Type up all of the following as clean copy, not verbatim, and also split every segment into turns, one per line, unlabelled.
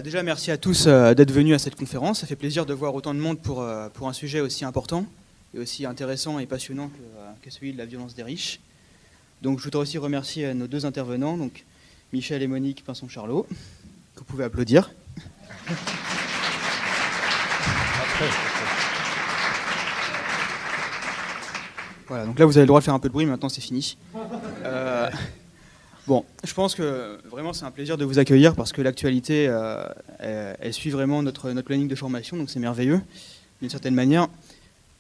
Déjà, merci à tous d'être venus à cette conférence. Ça fait plaisir de voir autant de monde pour un sujet aussi important et aussi intéressant et passionnant que celui de la violence des riches. Donc, je voudrais aussi remercier nos deux intervenants, donc Michel et Monique Pinson-Charlot, que vous pouvez applaudir. Voilà, donc là, vous avez le droit de faire un peu de bruit, mais maintenant, c'est fini. Bon, je pense que vraiment c'est un plaisir de vous accueillir parce que l'actualité, elle suit vraiment notre planning de formation, donc c'est merveilleux, d'une certaine manière.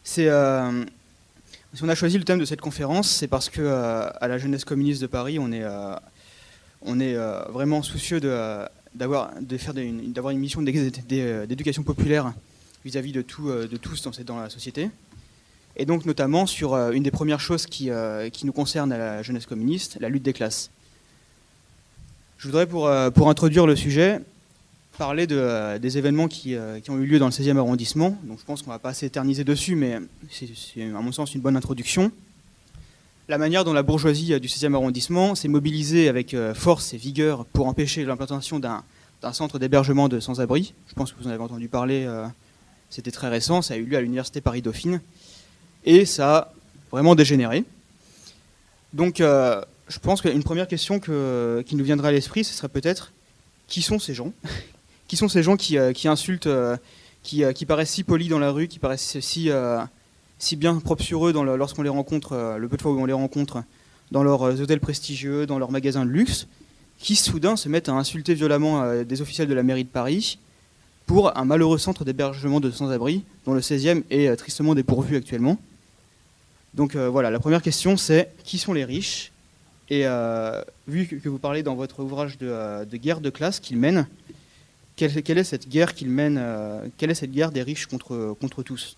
Si on a choisi le thème de cette conférence, c'est parce que à la Jeunesse communiste de Paris, on est vraiment soucieux d'avoir une mission d'éducation populaire vis-à-vis de tous dans la société. Et donc notamment sur une des premières choses qui nous concerne à la Jeunesse communiste, la lutte des classes. Je voudrais, pour introduire le sujet, parler des événements qui ont eu lieu dans le 16e arrondissement. Donc je pense qu'on ne va pas s'éterniser dessus, mais c'est à mon sens une bonne introduction. La manière dont la bourgeoisie du 16e arrondissement s'est mobilisée avec force et vigueur pour empêcher l'implantation d'un centre d'hébergement de sans-abri. Je pense que vous en avez entendu parler, c'était très récent, ça a eu lieu à l'université Paris-Dauphine. Et ça a vraiment dégénéré. Donc je pense qu'une première question qui nous viendrait à l'esprit, ce serait peut-être qui sont ces gens ? Qui sont ces gens qui insultent, qui paraissent si polis dans la rue, qui paraissent si bien propres sur eux lorsqu'on les rencontre, le peu de fois où on les rencontre, dans leurs hôtels prestigieux, dans leurs magasins de luxe, qui soudain se mettent à insulter violemment des officiels de la mairie de Paris pour un malheureux centre d'hébergement de sans-abri dont le 16e est tristement dépourvu actuellement. Donc voilà, la première question c'est qui sont les riches ? Et vu que vous parlez dans votre ouvrage de guerre de classe qu'ils mènent, quelle est cette guerre qu'ils mènent quelle est cette guerre des riches contre tous ?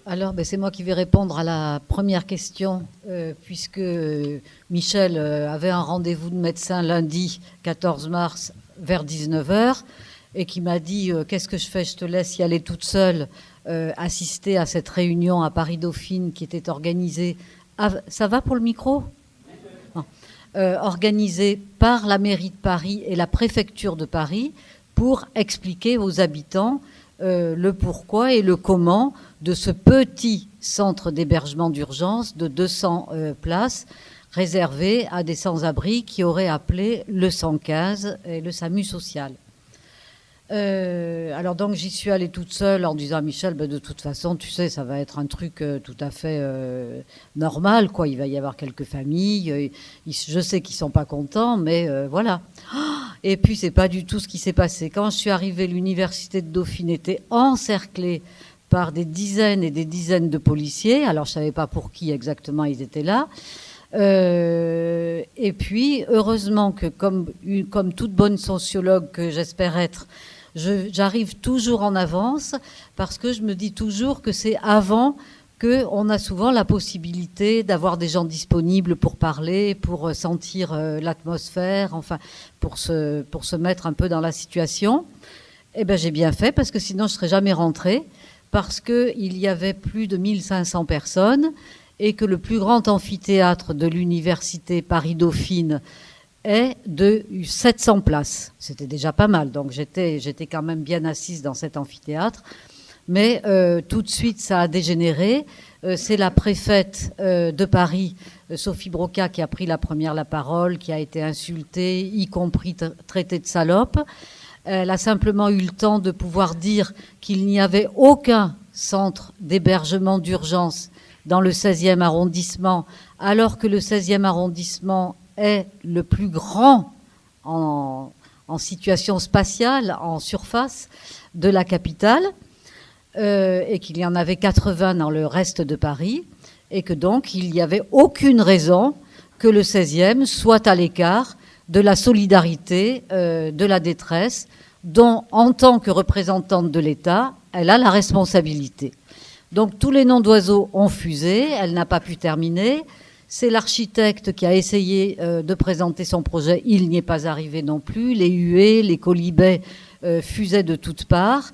Alors, c'est moi qui vais répondre à la première question, puisque Michel avait un rendez-vous de médecin lundi 14 mars vers 19h, et qui m'a dit « Qu'est-ce que je fais ? Je te laisse y aller toute seule, assister à cette réunion à Paris-Dauphine qui était organisée... » Ça va pour le micro ? Organisée par la mairie de Paris et la préfecture de Paris pour expliquer aux habitants le pourquoi et le comment de ce petit centre d'hébergement d'urgence de 200 places réservé à des sans-abri qui auraient appelé le 115 et le SAMU social. Alors donc j'y suis allée toute seule en disant à Michel, de toute façon, tu sais, ça va être un truc tout à fait normal, quoi. Il va y avoir quelques familles, je sais qu'ils sont pas contents, mais voilà. Et puis c'est pas du tout ce qui s'est passé. Quand je suis arrivée, l'université de Dauphine était encerclée par des dizaines et des dizaines de policiers. Alors je savais pas pour qui exactement ils étaient là. Et puis heureusement que comme toute bonne sociologue que j'espère être, j'arrive toujours en avance parce que je me dis toujours que c'est avant qu'on a souvent la possibilité d'avoir des gens disponibles pour parler, pour sentir l'atmosphère, enfin pour se mettre un peu dans la situation. Eh bien j'ai bien fait parce que sinon je ne serais jamais rentrée parce qu'il y avait plus de 1500 personnes et que le plus grand amphithéâtre de l'université Paris-Dauphine est de 700 places. C'était déjà pas mal, donc j'étais quand même bien assise dans cet amphithéâtre. Mais tout de suite, ça a dégénéré. C'est la préfète de Paris, Sophie Broca, qui a pris la parole, qui a été insultée, y compris traitée de salope. Elle a simplement eu le temps de pouvoir dire qu'il n'y avait aucun centre d'hébergement d'urgence dans le 16e arrondissement, alors que le 16e arrondissement est le plus grand en situation spatiale, en surface de la capitale, et qu'il y en avait 80 dans le reste de Paris, et que donc il n'y avait aucune raison que le 16e soit à l'écart de la solidarité, de la détresse, dont, en tant que représentante de l'État, elle a la responsabilité. Donc tous les noms d'oiseaux ont fusé, elle n'a pas pu terminer. C'est l'architecte qui a essayé de présenter son projet, il n'y est pas arrivé non plus. Les huées, les colibets fusaient de toutes parts.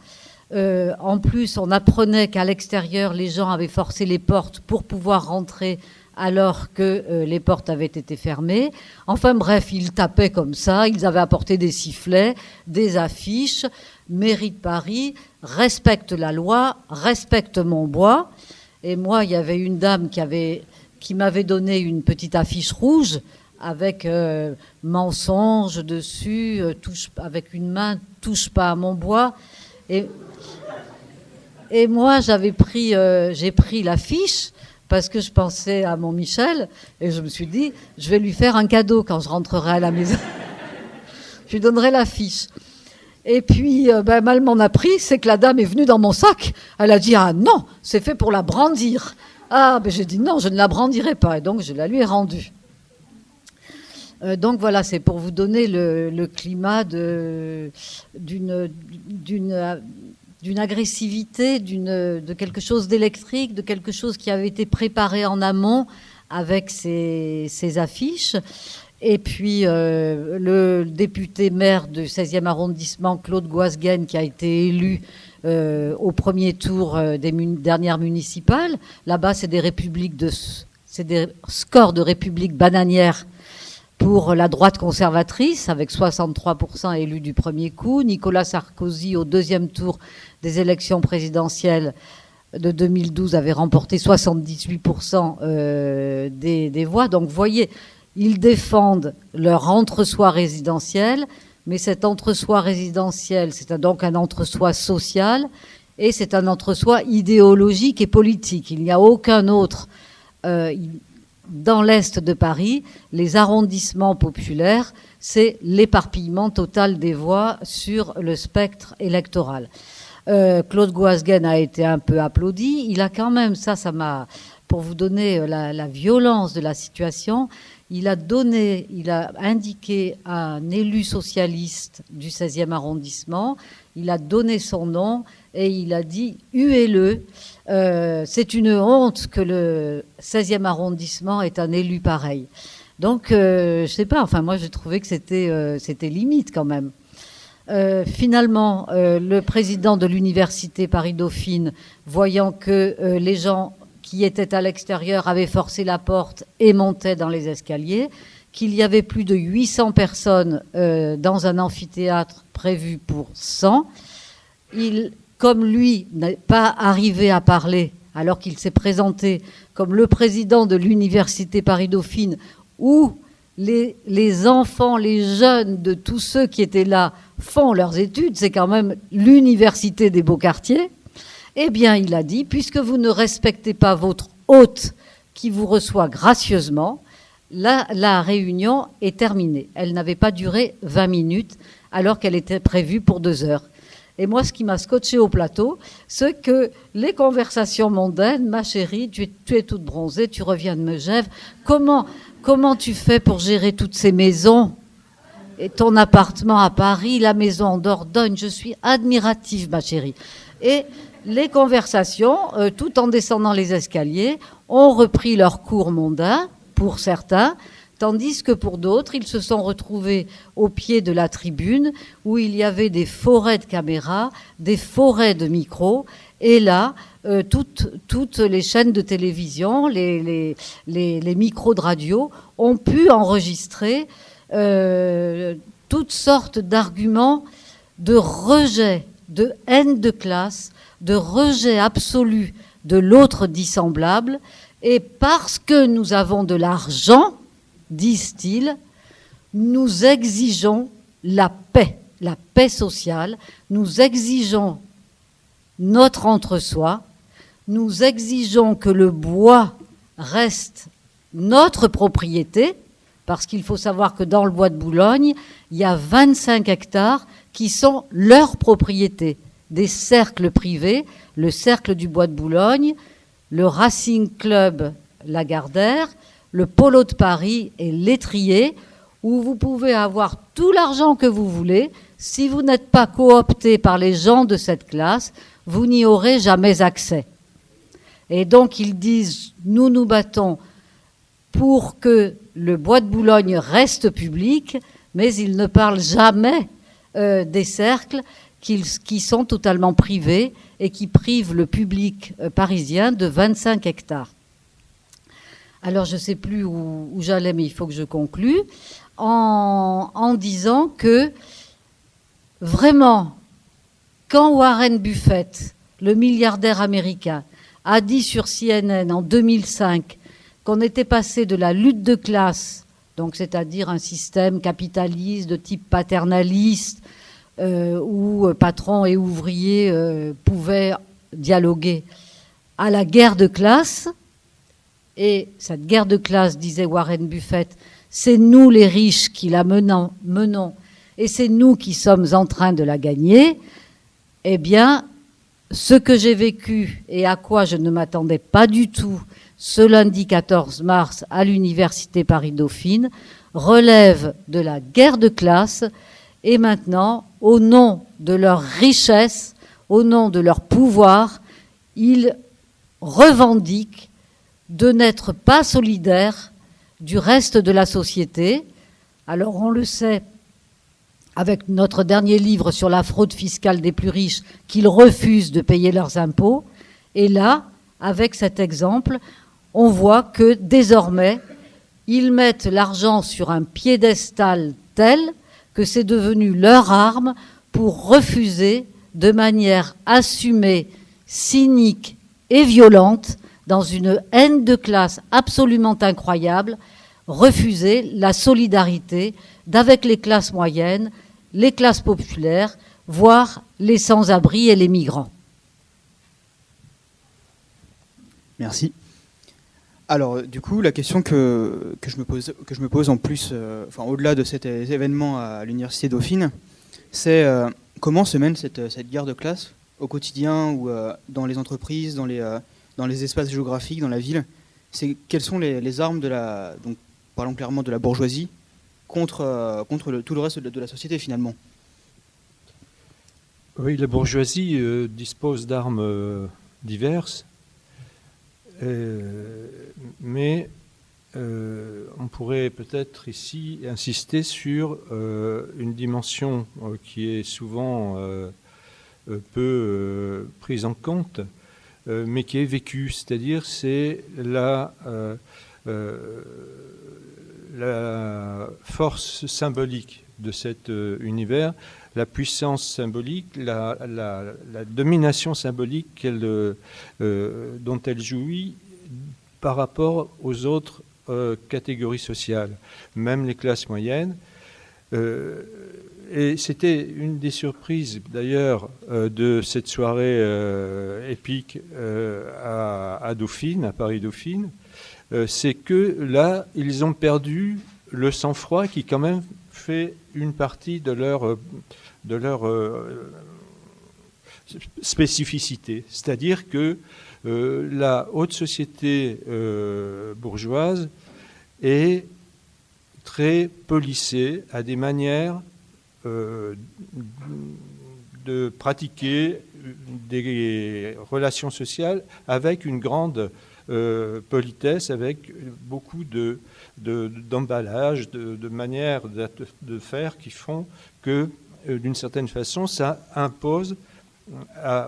En plus, on apprenait qu'à l'extérieur, les gens avaient forcé les portes pour pouvoir rentrer alors que les portes avaient été fermées. Enfin bref, ils tapaient comme ça, ils avaient apporté des sifflets, des affiches, mairie de Paris, respecte la loi, respecte mon bois. Et moi, il y avait une dame qui m'avait donné une petite affiche rouge avec mensonge dessus, avec une main, touche pas à mon bois. Et moi, j'ai pris l'affiche parce que je pensais à mon Michel et je me suis dit, je vais lui faire un cadeau quand je rentrerai à la maison. Je lui donnerai l'affiche. Et puis, mal m'en a pris, c'est que la dame est venue dans mon sac. Elle a dit, ah non, c'est fait pour la brandir. Ah, j'ai dit, non, je ne la brandirai pas. Et donc, je la lui ai rendue. Donc voilà, c'est pour vous donner le climat d'une agressivité, de quelque chose d'électrique, de quelque chose qui avait été préparé en amont avec ces affiches. Et puis le député maire du 16e arrondissement, Claude Goasguen, qui a été élu au premier tour des dernières municipales. Là-bas, c'est des scores de républiques bananières pour la droite conservatrice, avec 63% élus du premier coup. Nicolas Sarkozy, au deuxième tour des élections présidentielles de 2012, avait remporté 78% des voix. Donc, vous voyez, ils défendent leur entre-soi résidentiel, mais cet entre-soi résidentiel, c'est donc un entre-soi social, et c'est un entre-soi idéologique et politique. Il n'y a aucun autre... dans l'Est de Paris, les arrondissements populaires, c'est l'éparpillement total des voix sur le spectre électoral. Claude Goasguen a été un peu applaudi. Il a quand même, ça m'a... Pour vous donner la violence de la situation, il a indiqué à un élu socialiste du 16e arrondissement, il a donné son nom et il a dit « huez-le ». C'est une honte que le 16e arrondissement ait un élu pareil. Donc, je sais pas, enfin moi j'ai trouvé que c'était limite quand même. Finalement, le président de l'université Paris-Dauphine, voyant que les gens qui étaient à l'extérieur avaient forcé la porte et montaient dans les escaliers, qu'il y avait plus de 800 personnes dans un amphithéâtre prévu pour 100, comme lui n'est pas arrivé à parler, alors qu'il s'est présenté comme le président de l'université Paris-Dauphine, où les enfants, les jeunes de tous ceux qui étaient là font leurs études, c'est quand même l'université des Beaux-Quartiers, eh bien, il a dit, puisque vous ne respectez pas votre hôte qui vous reçoit gracieusement, la réunion est terminée. Elle n'avait pas duré 20 minutes, alors qu'elle était prévue pour 2 heures. Et moi, ce qui m'a scotché au plateau, c'est que les conversations mondaines, ma chérie, tu es toute bronzée, tu reviens de Megève, comment tu fais pour gérer toutes ces maisons et ton appartement à Paris, la maison en Dordogne, je suis admirative, ma chérie. Et les conversations, tout en descendant les escaliers, ont repris leur cours mondain, pour certains, tandis que pour d'autres, ils se sont retrouvés au pied de la tribune où il y avait des forêts de caméras, des forêts de micros, et là, toutes les chaînes de télévision, les micros de radio ont pu enregistrer toutes sortes d'arguments de rejet, de haine de classe, de rejet absolu de l'autre dissemblable, et parce que nous avons de l'argent, disent-ils, nous exigeons la paix sociale, nous exigeons notre entre-soi, nous exigeons que le bois reste notre propriété, parce qu'il faut savoir que dans le bois de Boulogne, il y a 25 hectares qui sont leur propriété, des cercles privés, le cercle du bois de Boulogne, le Racing Club Lagardère, le Polo de Paris et l'Étrier, où vous pouvez avoir tout l'argent que vous voulez. Si vous n'êtes pas coopté par les gens de cette classe, vous n'y aurez jamais accès. Et donc ils disent, nous nous battons pour que le bois de Boulogne reste public, mais ils ne parlent jamais des cercles qui sont totalement privés et qui privent le public parisien de 25 hectares. Alors je ne sais plus où j'allais, mais il faut que je conclue, en disant que vraiment, quand Warren Buffett, le milliardaire américain, a dit sur CNN en 2005 qu'on était passé de la lutte de classe, donc c'est-à-dire un système capitaliste de type paternaliste, où patrons et ouvriers pouvaient dialoguer, à la guerre de classe. Et cette guerre de classe, disait Warren Buffett, c'est nous les riches qui la menons et c'est nous qui sommes en train de la gagner. Eh bien, ce que j'ai vécu et à quoi je ne m'attendais pas du tout ce lundi 14 mars à l'Université Paris-Dauphine relève de la guerre de classe. Et maintenant, au nom de leur richesse, au nom de leur pouvoir, ils revendiquent de n'être pas solidaires du reste de la société. Alors on le sait avec notre dernier livre sur la fraude fiscale des plus riches, qu'ils refusent de payer leurs impôts. Et là, avec cet exemple, on voit que désormais, ils mettent l'argent sur un piédestal tel que c'est devenu leur arme pour refuser de manière assumée, cynique et violente, dans une haine de classe absolument incroyable, refuser la solidarité d'avec les classes moyennes, les classes populaires, voire les sans-abri et les migrants.
Merci. Alors, du coup, la question que je me pose en plus, au-delà de cet événement à l'Université Dauphine, c'est comment se mène cette guerre de classe au quotidien ou dans les entreprises, dans les espaces géographiques, dans la ville. Quelles sont les armes donc parlons clairement de la bourgeoisie contre tout le reste de la société finalement.
Oui, la bourgeoisie dispose d'armes diverses, mais on pourrait peut-être ici insister sur une dimension qui est souvent peu prise en compte, mais qui est vécue, c'est-à-dire c'est la force symbolique de cet univers, la puissance symbolique, la domination symbolique dont elle jouit par rapport aux autres catégories sociales, même les classes moyennes. Et c'était une des surprises d'ailleurs de cette soirée épique à Dauphine, à Paris-Dauphine, c'est que là, ils ont perdu le sang-froid qui quand même fait une partie de leur spécificité. C'est-à-dire que la haute société bourgeoise est très policée, a des manières de pratiquer des relations sociales avec une grande politesse, avec beaucoup d'emballage, de manières de faire qui font que, d'une certaine façon, ça impose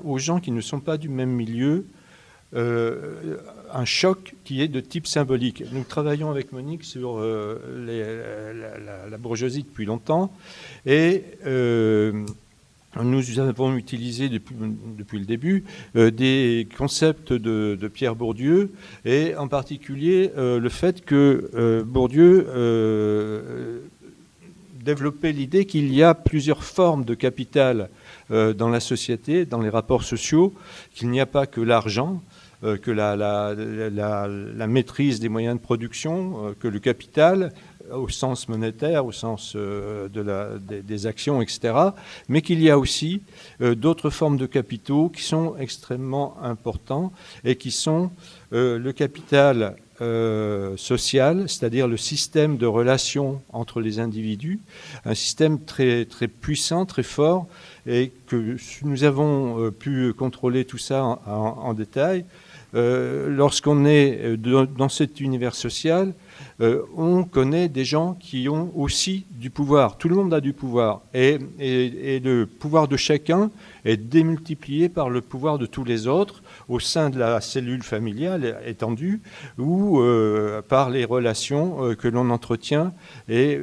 aux gens qui ne sont pas du même milieu un choc qui est de type symbolique. Nous travaillons avec Monique sur la bourgeoisie depuis longtemps et nous avons utilisé depuis le début des concepts de Pierre Bourdieu et en particulier le fait que Bourdieu développait l'idée qu'il y a plusieurs formes de capital dans la société, dans les rapports sociaux, qu'il n'y a pas que l'argent, que la maîtrise des moyens de production, que le capital, au sens monétaire, au sens des actions, etc., mais qu'il y a aussi d'autres formes de capitaux qui sont extrêmement importants et qui sont le capital social, c'est-à-dire le système de relations entre les individus, un système très, très puissant, très fort, et que nous avons pu contrôler tout ça en détail. Lorsqu'on est dans cet univers social, on connaît des gens qui ont aussi du pouvoir. Tout le monde a du pouvoir. Et le pouvoir de chacun est démultiplié par le pouvoir de tous les autres au sein de la cellule familiale étendue ou par les relations que l'on entretient et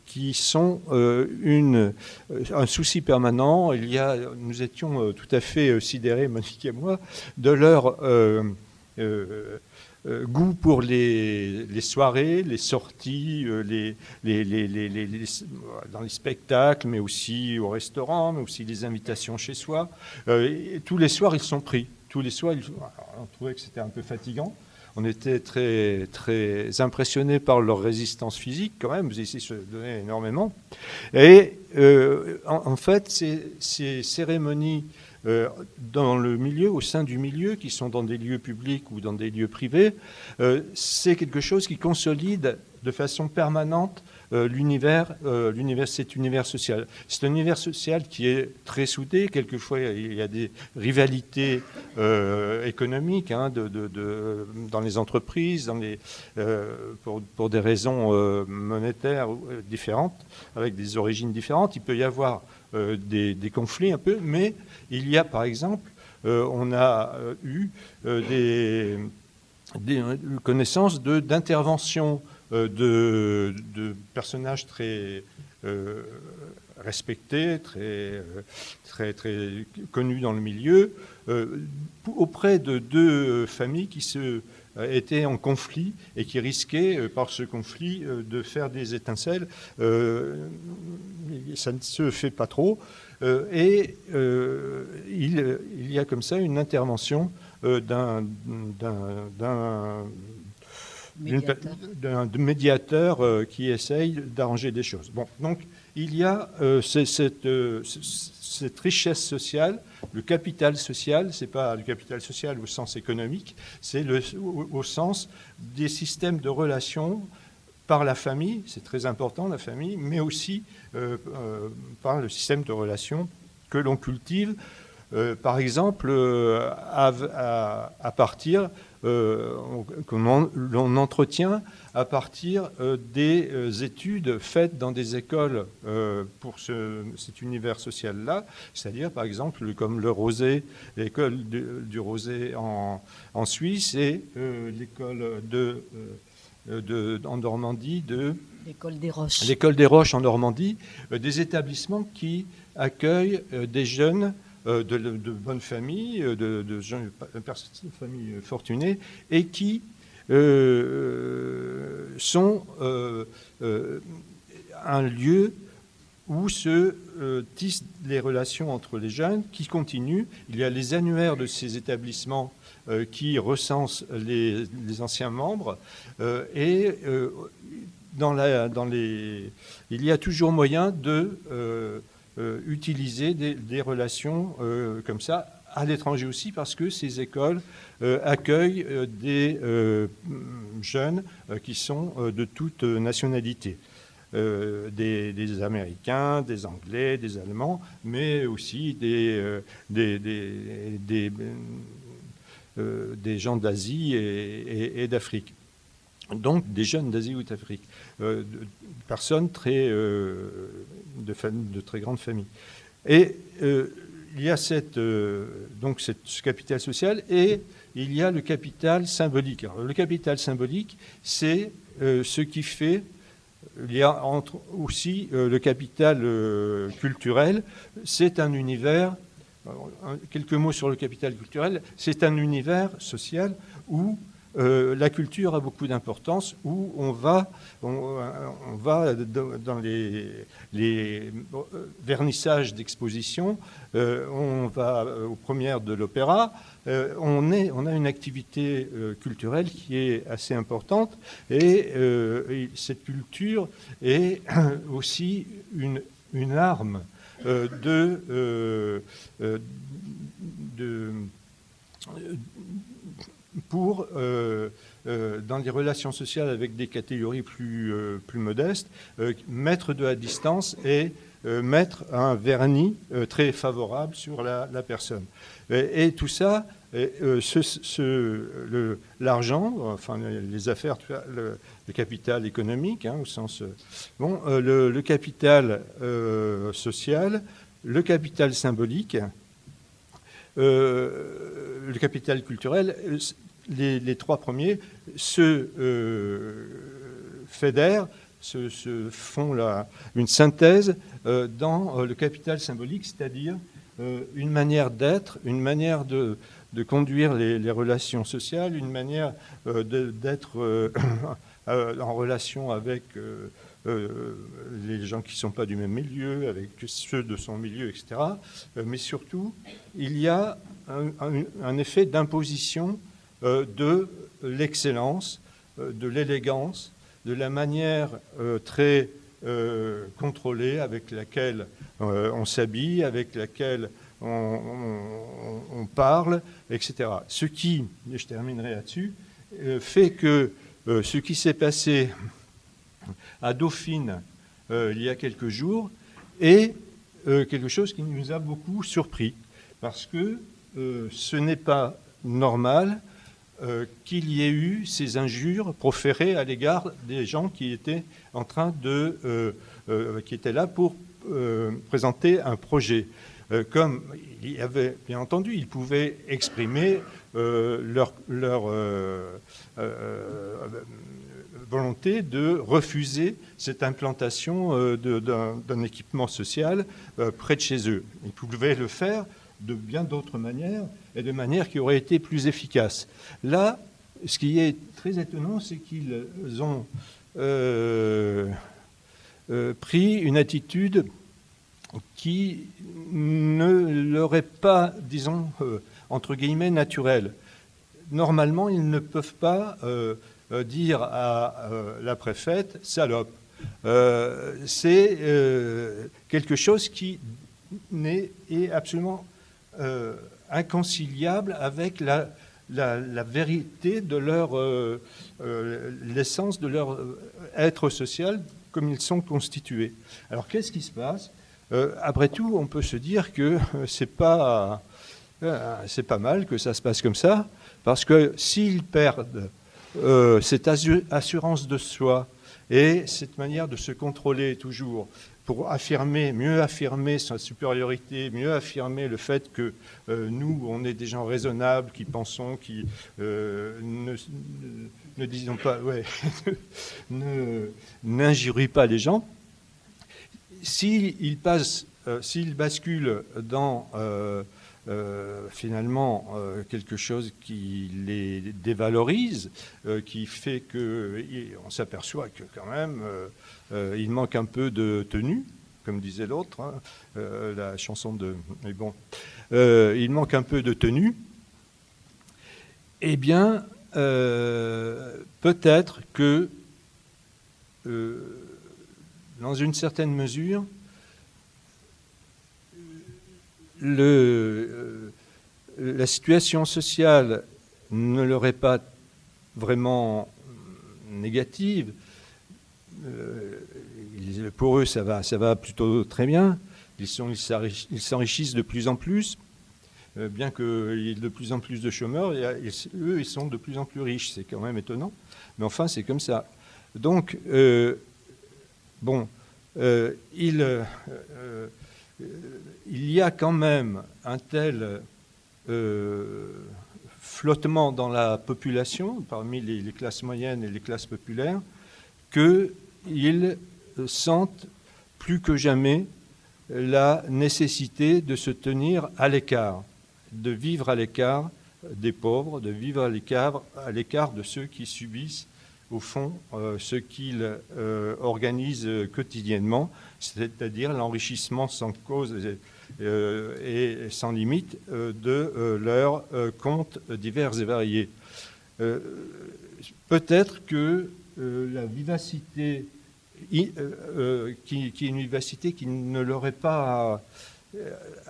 qui sont un souci permanent. Nous étions tout à fait sidérés, Monique et moi, de leur goût pour les soirées, les sorties, dans les spectacles, mais aussi au restaurant, mais aussi les invitations chez soi. Et tous les soirs, ils sont pris. Tous les soirs, on trouvait que c'était un peu fatigant. On était très, très impressionnés par leur résistance physique, quand même. Ils se donnaient énormément. Et en fait, ces cérémonies dans le milieu, au sein du milieu, qui sont dans des lieux publics ou dans des lieux privés, c'est quelque chose qui consolide de façon permanente cet univers social. C'est un univers social qui est très soudé. Quelquefois, il y a des rivalités économiques dans les entreprises, pour des raisons monétaires différentes, avec des origines différentes. Il peut y avoir des conflits un peu, mais il y a, par exemple, on a eu des connaissances d'interventions de personnages très respectés, très connus dans le milieu, auprès de deux familles qui étaient en conflit et qui risquaient, par ce conflit, de faire des étincelles. Ça ne se fait pas trop. Il y a comme ça une intervention d'un médiateur qui essaye d'arranger des choses. Bon, donc il y a cette richesse sociale, le capital social. C'est pas le capital social au sens économique, c'est au sens des systèmes de relations par la famille, c'est très important la famille, mais aussi par le système de relations que l'on cultive, par exemple à partir l'on entretient à partir des études faites dans des écoles pour cet univers social-là, c'est-à-dire par exemple comme le Rosé, l'école du Rosé en Suisse et l'école en Normandie
l'école des Roches.
L'école des Roches en Normandie, des établissements qui accueillent des jeunes de bonnes familles, de jeunes familles fortunées, et qui sont un lieu où se tissent les relations entre les jeunes qui continuent. Il y a les annuaires de ces établissements qui recensent les anciens membres il y a toujours moyen de utiliser des relations comme ça à l'étranger aussi, parce que ces écoles accueillent des jeunes qui sont de toute nationalité. Des Américains, des Anglais, des Allemands, mais aussi des gens d'Asie et d'Afrique. Donc des jeunes d'Asie ou d'Afrique, personnes de très grandes familles. Et il y a ce capital social et il y a le capital symbolique. Alors, le capital symbolique, c'est ce qui fait. Il y a aussi le capital culturel. C'est un univers. Quelques mots sur le capital culturel. C'est un univers social où la culture a beaucoup d'importance, où on va dans les vernissages d'expositions, on va aux premières de l'opéra, on a une activité culturelle qui est assez importante, et cette culture est aussi une arme pour, dans les relations sociales avec des catégories plus modestes, mettre de la distance et mettre un vernis très favorable sur la personne. Et tout ça, l'argent, enfin les affaires, le capital économique, au sens... le capital social, le capital symbolique, le capital culturel, les trois premiers se fédèrent, se font une synthèse dans le capital symbolique, c'est-à-dire une manière d'être, une manière de conduire les relations sociales, une manière d'être en relation avec les gens qui ne sont pas du même milieu, avec ceux de son milieu, etc. Mais surtout, il y a un effet d'imposition de l'excellence, de l'élégance, de la manière très contrôlée avec laquelle on s'habille, avec laquelle on parle, etc. Ce qui, et je terminerai là-dessus, fait que ce qui s'est passé à Dauphine il y a quelques jours est quelque chose qui nous a beaucoup surpris, parce que ce n'est pas normal qu'il y ait eu ces injures proférées à l'égard des gens qui étaient en train qui étaient là pour présenter un projet. Comme il y avait, bien entendu, ils pouvaient exprimer leur volonté de refuser cette implantation d'un équipement social près de chez eux. Ils pouvaient le faire de bien d'autres manières et de manière qui aurait été plus efficace. Là, ce qui est très étonnant, c'est qu'ils ont pris une attitude qui ne leur est pas, disons, entre guillemets, naturelle. Normalement, ils ne peuvent pas dire à la préfète « salope ». C'est quelque chose qui est absolument inconciliable avec la vérité de l'essence de leur être social comme ils sont constitués. Alors qu'est-ce qui se passe ? Après tout, on peut se dire que c'est pas mal que ça se passe comme ça, parce que s'ils perdent cette assurance de soi et cette manière de se contrôler toujours pour mieux affirmer sa supériorité, mieux affirmer le fait que nous, on est des gens raisonnables, qui pensons, qui ne disons pas, n'injurient pas les gens. S'ils basculent dans finalement quelque chose qui les dévalorise, qui fait qu'on s'aperçoit que quand même il manque un peu de tenue, comme disait l'autre, la chanson de... Mais bon, il manque un peu de tenue. Eh bien, peut-être que dans une certaine mesure, la situation sociale ne leur est pas vraiment négative. Pour eux, ça va plutôt très bien. Ils s'enrichissent de plus en plus, bien qu'il y ait de plus en plus de chômeurs. Eux, ils sont de plus en plus riches. C'est quand même étonnant. Mais enfin, c'est comme ça. Donc, il y a quand même un tel flottement dans la population, parmi les classes moyennes et les classes populaires, qu'ils sentent plus que jamais la nécessité de se tenir à l'écart, de vivre à l'écart des pauvres, de vivre à l'écart de ceux qui subissent au fond ce qu'ils organisent quotidiennement, c'est-à-dire l'enrichissement sans cause et sans limite de leurs comptes divers et variés. Peut-être que la vivacité, qui est une vivacité qui ne leur est pas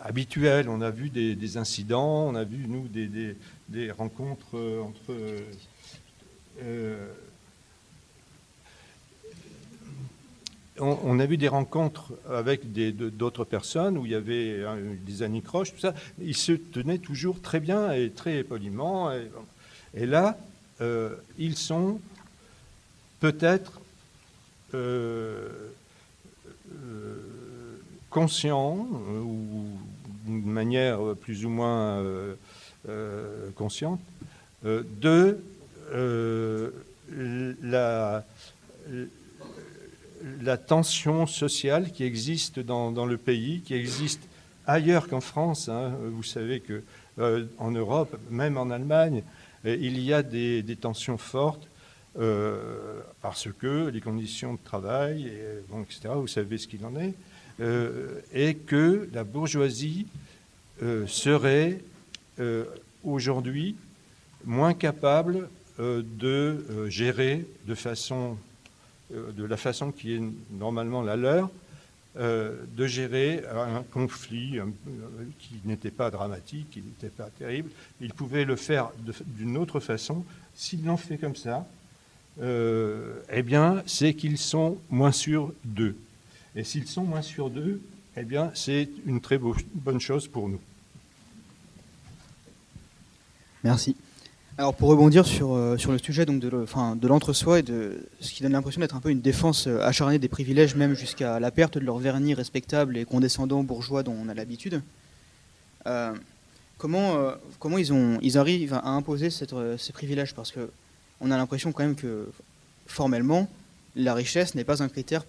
habituelle, on a vu des incidents, on a vu, nous, des rencontres entre... on a vu des rencontres avec d'autres personnes où il y avait des anicroches, tout ça. Ils se tenaient toujours très bien et très poliment. Et là, ils sont peut-être conscients, ou d'une manière plus ou moins consciente, de la tension sociale qui existe dans le pays, qui existe ailleurs qu'en France. Hein. Vous savez qu'en Europe, même en Allemagne, il y a des tensions fortes parce que les conditions de travail, etc., vous savez ce qu'il en est, et que la bourgeoisie serait aujourd'hui moins capable de gérer de la façon qui est normalement la leur, de gérer un conflit qui n'était pas dramatique, qui n'était pas terrible. Ils pouvaient le faire d'une autre façon. S'ils l'ont fait comme ça, eh bien, c'est qu'ils sont moins sûrs d'eux. Et s'ils sont moins sûrs d'eux, eh bien, c'est une très bonne chose pour nous.
Merci. Alors pour rebondir sur le sujet donc de l'entre-soi et de ce qui donne l'impression d'être un peu une défense acharnée des privilèges, même jusqu'à la perte de leur vernis respectable et condescendant bourgeois dont on a l'habitude, comment ils arrivent à imposer ces privilèges? Parce qu'on a l'impression quand même que formellement, la richesse n'est pas un critère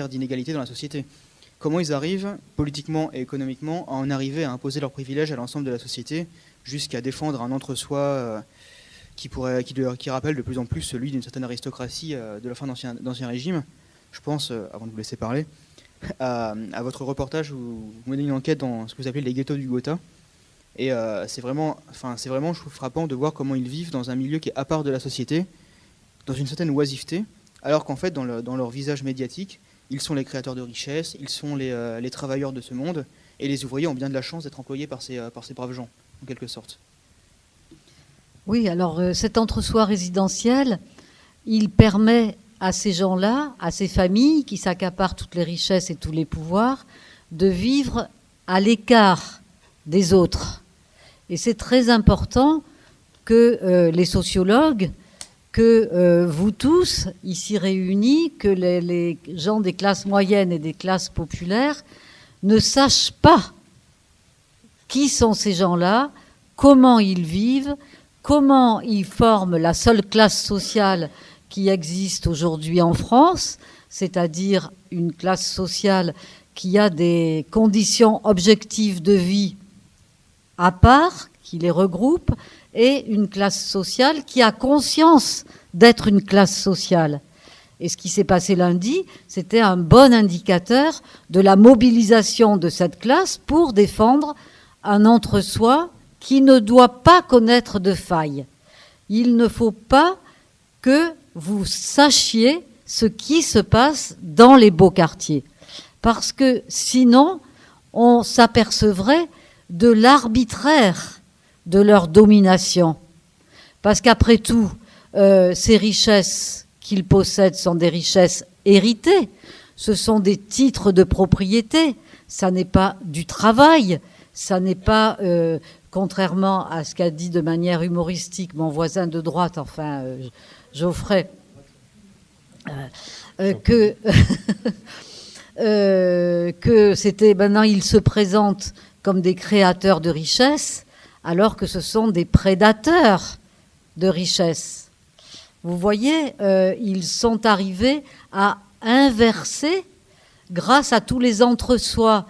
d'inégalité dans la société. Comment ils arrivent, politiquement et économiquement, à en arriver à imposer leurs privilèges à l'ensemble de la société, jusqu'à défendre un entre-soi qui rappelle de plus en plus celui d'une certaine aristocratie de la fin d'Ancien Régime? Je pense, avant de vous laisser parler, à votre reportage où vous menez une enquête dans ce que vous appelez les ghettos du Gotha. Et c'est vraiment, je trouve, frappant de voir comment ils vivent dans un milieu qui est à part de la société, dans une certaine oisiveté, alors qu'en fait, dans leur visage médiatique, ils sont les créateurs de richesses, ils sont les travailleurs de ce monde, et les ouvriers ont bien de la chance d'être employés par ces braves gens, en quelque sorte.
Oui, alors cet entre-soi résidentiel, il permet à ces gens-là, à ces familles qui s'accaparent toutes les richesses et tous les pouvoirs, de vivre à l'écart des autres. Et c'est très important que les sociologues, que vous tous, ici réunis, que les gens des classes moyennes et des classes populaires ne sachent pas qui sont ces gens-là, comment ils vivent, comment ils forment la seule classe sociale qui existe aujourd'hui en France, c'est-à-dire une classe sociale qui a des conditions objectives de vie à part, qui les regroupe, et une classe sociale qui a conscience d'être une classe sociale. Et ce qui s'est passé lundi, c'était un bon indicateur de la mobilisation de cette classe pour défendre un entre-soi qui ne doit pas connaître de failles. Il ne faut pas que vous sachiez ce qui se passe dans les beaux quartiers. Parce que sinon, on s'apercevrait de l'arbitraire de leur domination. Parce qu'après tout, ces richesses qu'ils possèdent sont des richesses héritées. Ce sont des titres de propriété. Ça n'est pas du travail. Ça n'est pas, contrairement à ce qu'a dit de manière humoristique mon voisin de droite, enfin, Geoffrey, que c'était, maintenant ils se présentent comme des créateurs de richesses, alors que ce sont des prédateurs de richesses. Vous voyez, ils sont arrivés à inverser, grâce à tous les entre-soi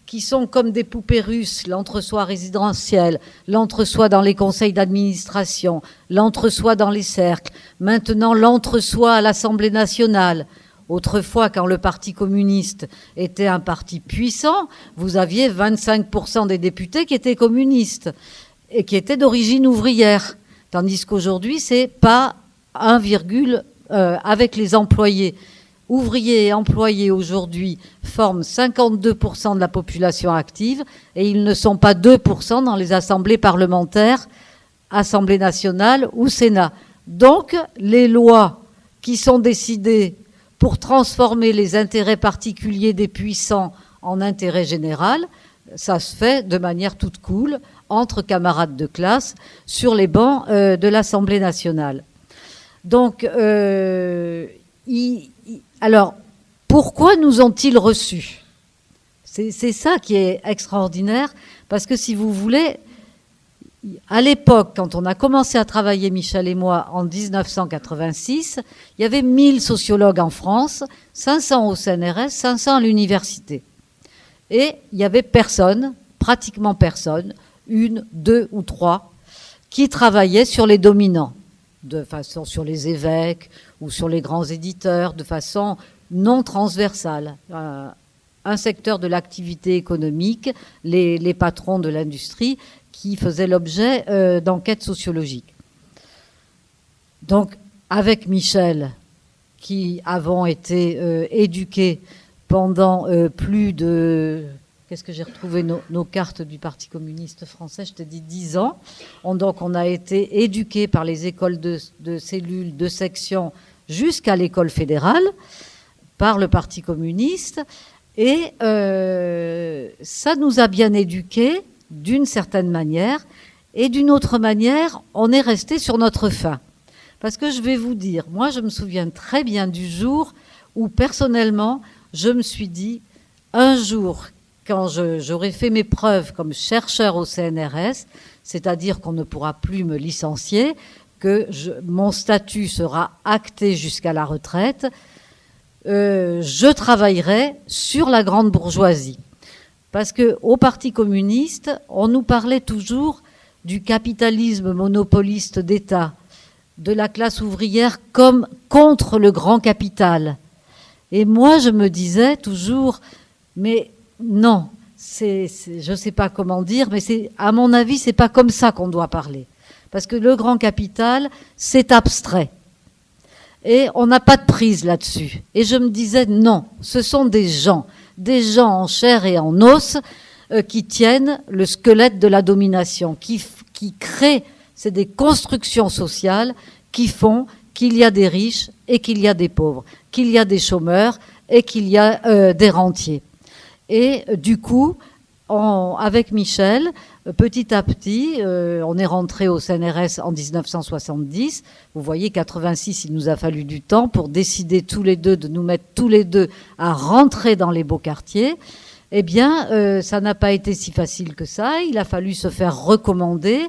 qui sont comme des poupées russes, l'entre-soi résidentiel, l'entre-soi dans les conseils d'administration, l'entre-soi dans les cercles, maintenant l'entre-soi à l'Assemblée nationale. Autrefois, quand le Parti communiste était un parti puissant, vous aviez 25% des députés qui étaient communistes et qui étaient d'origine ouvrière. Tandis qu'aujourd'hui, c'est pas 1, avec les employés. Ouvriers et employés aujourd'hui forment 52% de la population active et ils ne sont pas 2% dans les assemblées parlementaires, Assemblée nationale ou Sénat. Donc, les lois qui sont décidées pour transformer les intérêts particuliers des puissants en intérêt général. Ça se fait de manière toute cool, entre camarades de classe, sur les bancs de l'Assemblée nationale. Donc, alors, pourquoi nous ont-ils reçus ? C'est ça qui est extraordinaire, parce que si vous voulez, à l'époque, quand on a commencé à travailler, Michel et moi, en 1986, il y avait 1000 sociologues en France, 500 au CNRS, 500 à l'université. Et il n'y avait personne, pratiquement personne, 1, 2 ou 3, qui travaillaient sur les dominants, de façon sur les évêques ou sur les grands éditeurs, de façon non transversale. Un secteur de l'activité économique, les patrons de l'industrie, qui faisaient l'objet d'enquêtes sociologiques. Donc, avec Michel, qui avons été éduqués pendant plus de... Qu'est-ce que j'ai retrouvé nos cartes du Parti communiste français, je t'ai dit 10 ans. Donc, on a été éduqués par les écoles de cellules, de sections, jusqu'à l'école fédérale, par le Parti communiste. Et ça nous a bien éduqués, d'une certaine manière. Et d'une autre manière, on est resté sur notre faim. Parce que je vais vous dire, moi, je me souviens très bien du jour où, personnellement, je me suis dit, un jour, quand j'aurai fait mes preuves comme chercheur au CNRS, c'est-à-dire qu'on ne pourra plus me licencier, que mon statut sera acté jusqu'à la retraite, je travaillerai sur la grande bourgeoisie. Parce qu'au Parti communiste, on nous parlait toujours du capitalisme monopoliste d'État, de la classe ouvrière comme contre le grand capital. Et moi, je me disais toujours, mais non, je ne sais pas comment dire, mais à mon avis, c'est pas comme ça qu'on doit parler. Parce que le grand capital, c'est abstrait. Et on n'a pas de prise là-dessus. Et je me disais, non, ce sont des gens en chair et en os qui tiennent le squelette de la domination, qui créent, c'est des constructions sociales qui font qu'il y a des riches et qu'il y a des pauvres, qu'il y a des chômeurs et qu'il y a des rentiers. Et du coup, avec Michel, petit à petit, on est rentré au CNRS en 1970. Vous voyez, 86, il nous a fallu du temps pour décider tous les deux, de nous mettre tous les deux à rentrer dans les beaux quartiers. Eh bien, ça n'a pas été si facile que ça. Il a fallu se faire recommander.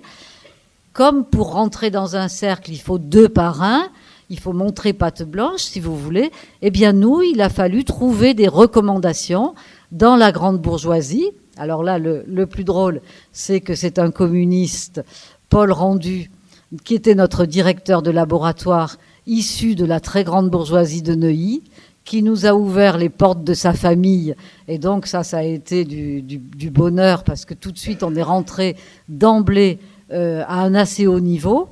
Comme pour rentrer dans un cercle, il faut 2 parrains. Il faut montrer patte blanche, si vous voulez. Eh bien, nous, il a fallu trouver des recommandations dans la grande bourgeoisie. Alors là, le plus drôle, c'est que c'est un communiste, Paul Rendu, qui était notre directeur de laboratoire, issu de la très grande bourgeoisie de Neuilly, qui nous a ouvert les portes de sa famille. Et donc ça a été du bonheur, parce que tout de suite, on est rentré d'emblée à un assez haut niveau,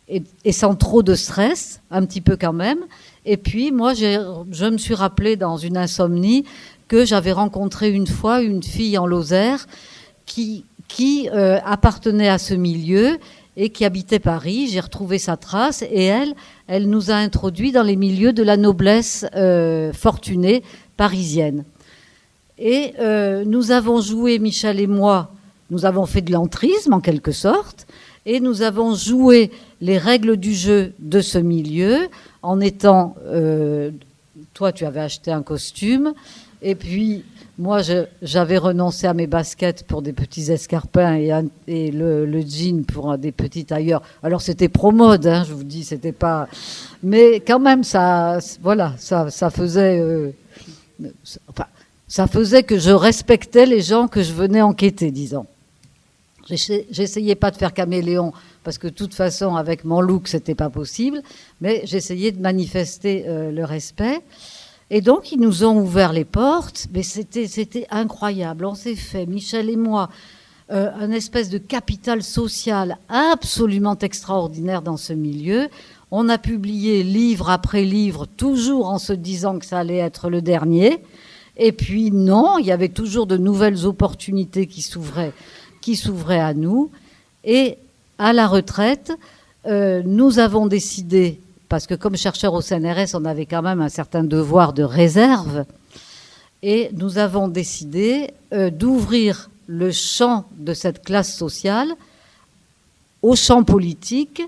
et sans trop de stress, un petit peu quand même. Et puis, moi, je me suis rappelé dans une insomnie que j'avais rencontré une fois une fille en Lozère qui appartenait à ce milieu et qui habitait Paris. J'ai retrouvé sa trace et elle nous a introduits dans les milieux de la noblesse fortunée parisienne. Et nous avons joué, Michel et moi, nous avons fait de l'entrisme en quelque sorte, et nous avons joué les règles du jeu de ce milieu en étant... toi, tu avais acheté un costume. Et puis, moi, j'avais renoncé à mes baskets pour des petits escarpins et le jean pour des petits tailleurs. Alors, c'était pro-mode, hein, je vous dis, c'était pas... Mais quand même, ça faisait... ça faisait que je respectais les gens que je venais enquêter, disons. J'essayais pas de faire caméléon, parce que de toute façon, avec mon look, c'était pas possible. Mais j'essayais de manifester le respect. Et donc, ils nous ont ouvert les portes, mais c'était incroyable. On s'est fait, Michel et moi, un espèce de capital social absolument extraordinaire dans ce milieu. On a publié livre après livre, toujours en se disant que ça allait être le dernier. Et puis non, il y avait toujours de nouvelles opportunités qui s'ouvraient à nous. Et à la retraite, nous avons décidé, parce que comme chercheur au CNRS, on avait quand même un certain devoir de réserve. Et nous avons décidé d'ouvrir le champ de cette classe sociale au champ politique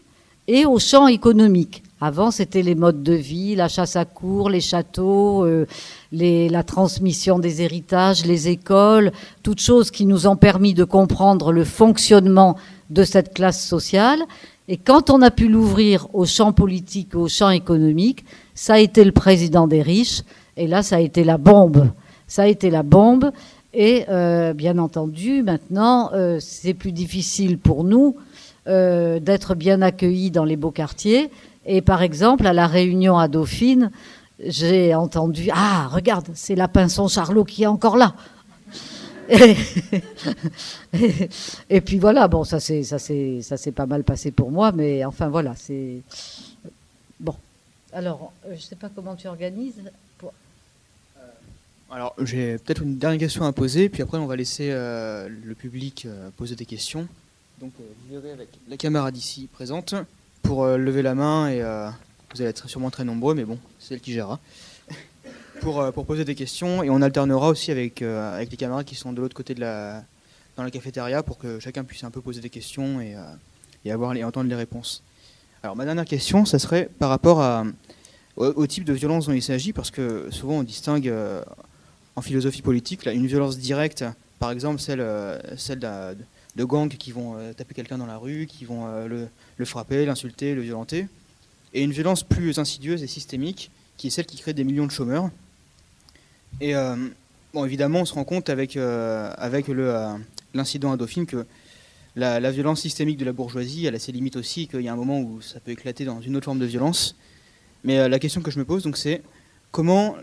et au champ économique. Avant, c'était les modes de vie, la chasse à courre, les châteaux, la transmission des héritages, les écoles, toutes choses qui nous ont permis de comprendre le fonctionnement de cette classe sociale. Et quand on a pu l'ouvrir au champ politique, au champ économique, ça a été le président des riches. Et là, ça a été la bombe. Ça a été la bombe. Et bien entendu, maintenant, c'est plus difficile pour nous d'être bien accueillis dans les beaux quartiers. Et par exemple, à la réunion à Dauphine, j'ai entendu « Ah, regarde, c'est la Pinson Charlot qui est encore là !» Et puis voilà, bon, ça s'est pas mal passé pour moi, mais enfin voilà, c'est... Bon, alors, je ne sais pas comment tu organises
Alors, j'ai peut-être une dernière question à poser, puis après on va laisser le public poser des questions. Donc, vous verrez avec la camarade ici présente pour lever la main, et vous allez être sûrement très nombreux, mais bon, c'est elle qui gérera, pour poser des questions, et on alternera aussi avec les camarades qui sont de l'autre côté dans la cafétéria pour que chacun puisse un peu poser des questions et entendre les réponses. Alors, ma dernière question, ça serait par rapport au type de violence dont il s'agit, parce que souvent on distingue en philosophie politique là, une violence directe, par exemple celle de gangs qui vont taper quelqu'un dans la rue, qui vont le frapper, l'insulter, le violenter, et une violence plus insidieuse et systémique, qui est celle qui crée des millions de chômeurs. Et bon, évidemment, on se rend compte avec l'incident à Dauphine que la violence systémique de la bourgeoisie, elle a ses limites aussi, qu'il y a un moment où ça peut éclater dans une autre forme de violence. Mais la question que je me pose, donc, c'est comment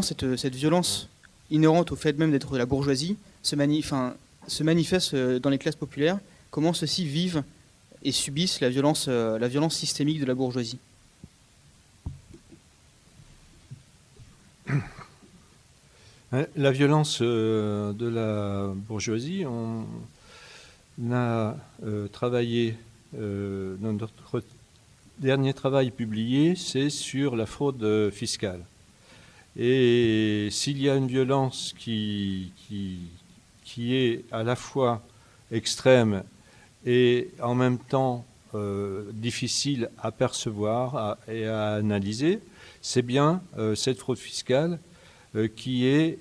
cette violence inhérente au fait même d'être de la bourgeoisie se manifeste dans les classes populaires, comment ceux-ci vivent et subissent la violence systémique de la bourgeoisie.
La violence de la bourgeoisie, on a travaillé, dans notre dernier travail publié, c'est sur la fraude fiscale. Et s'il y a une violence qui est à la fois extrême et en même temps difficile à percevoir et à analyser, c'est bien cette fraude fiscale qui est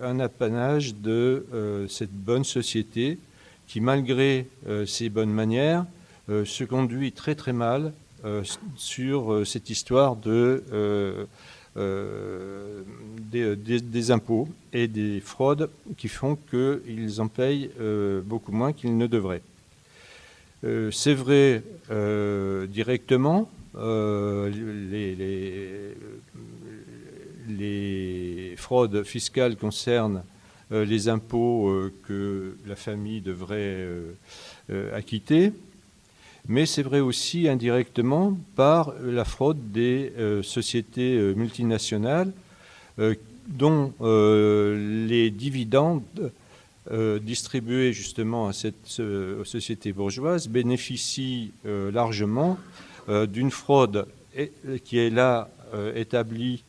un apanage de cette bonne société qui, malgré ses bonnes manières, se conduit très très mal sur cette histoire des impôts et des fraudes qui font qu'ils en payent beaucoup moins qu'ils ne devraient. C'est vrai directement, les fraudes fiscales concernent les impôts que la famille devrait acquitter, mais c'est vrai aussi indirectement par la fraude des sociétés multinationales dont les dividendes distribués justement à aux sociétés bourgeoises bénéficient largement d'une fraude qui est là établie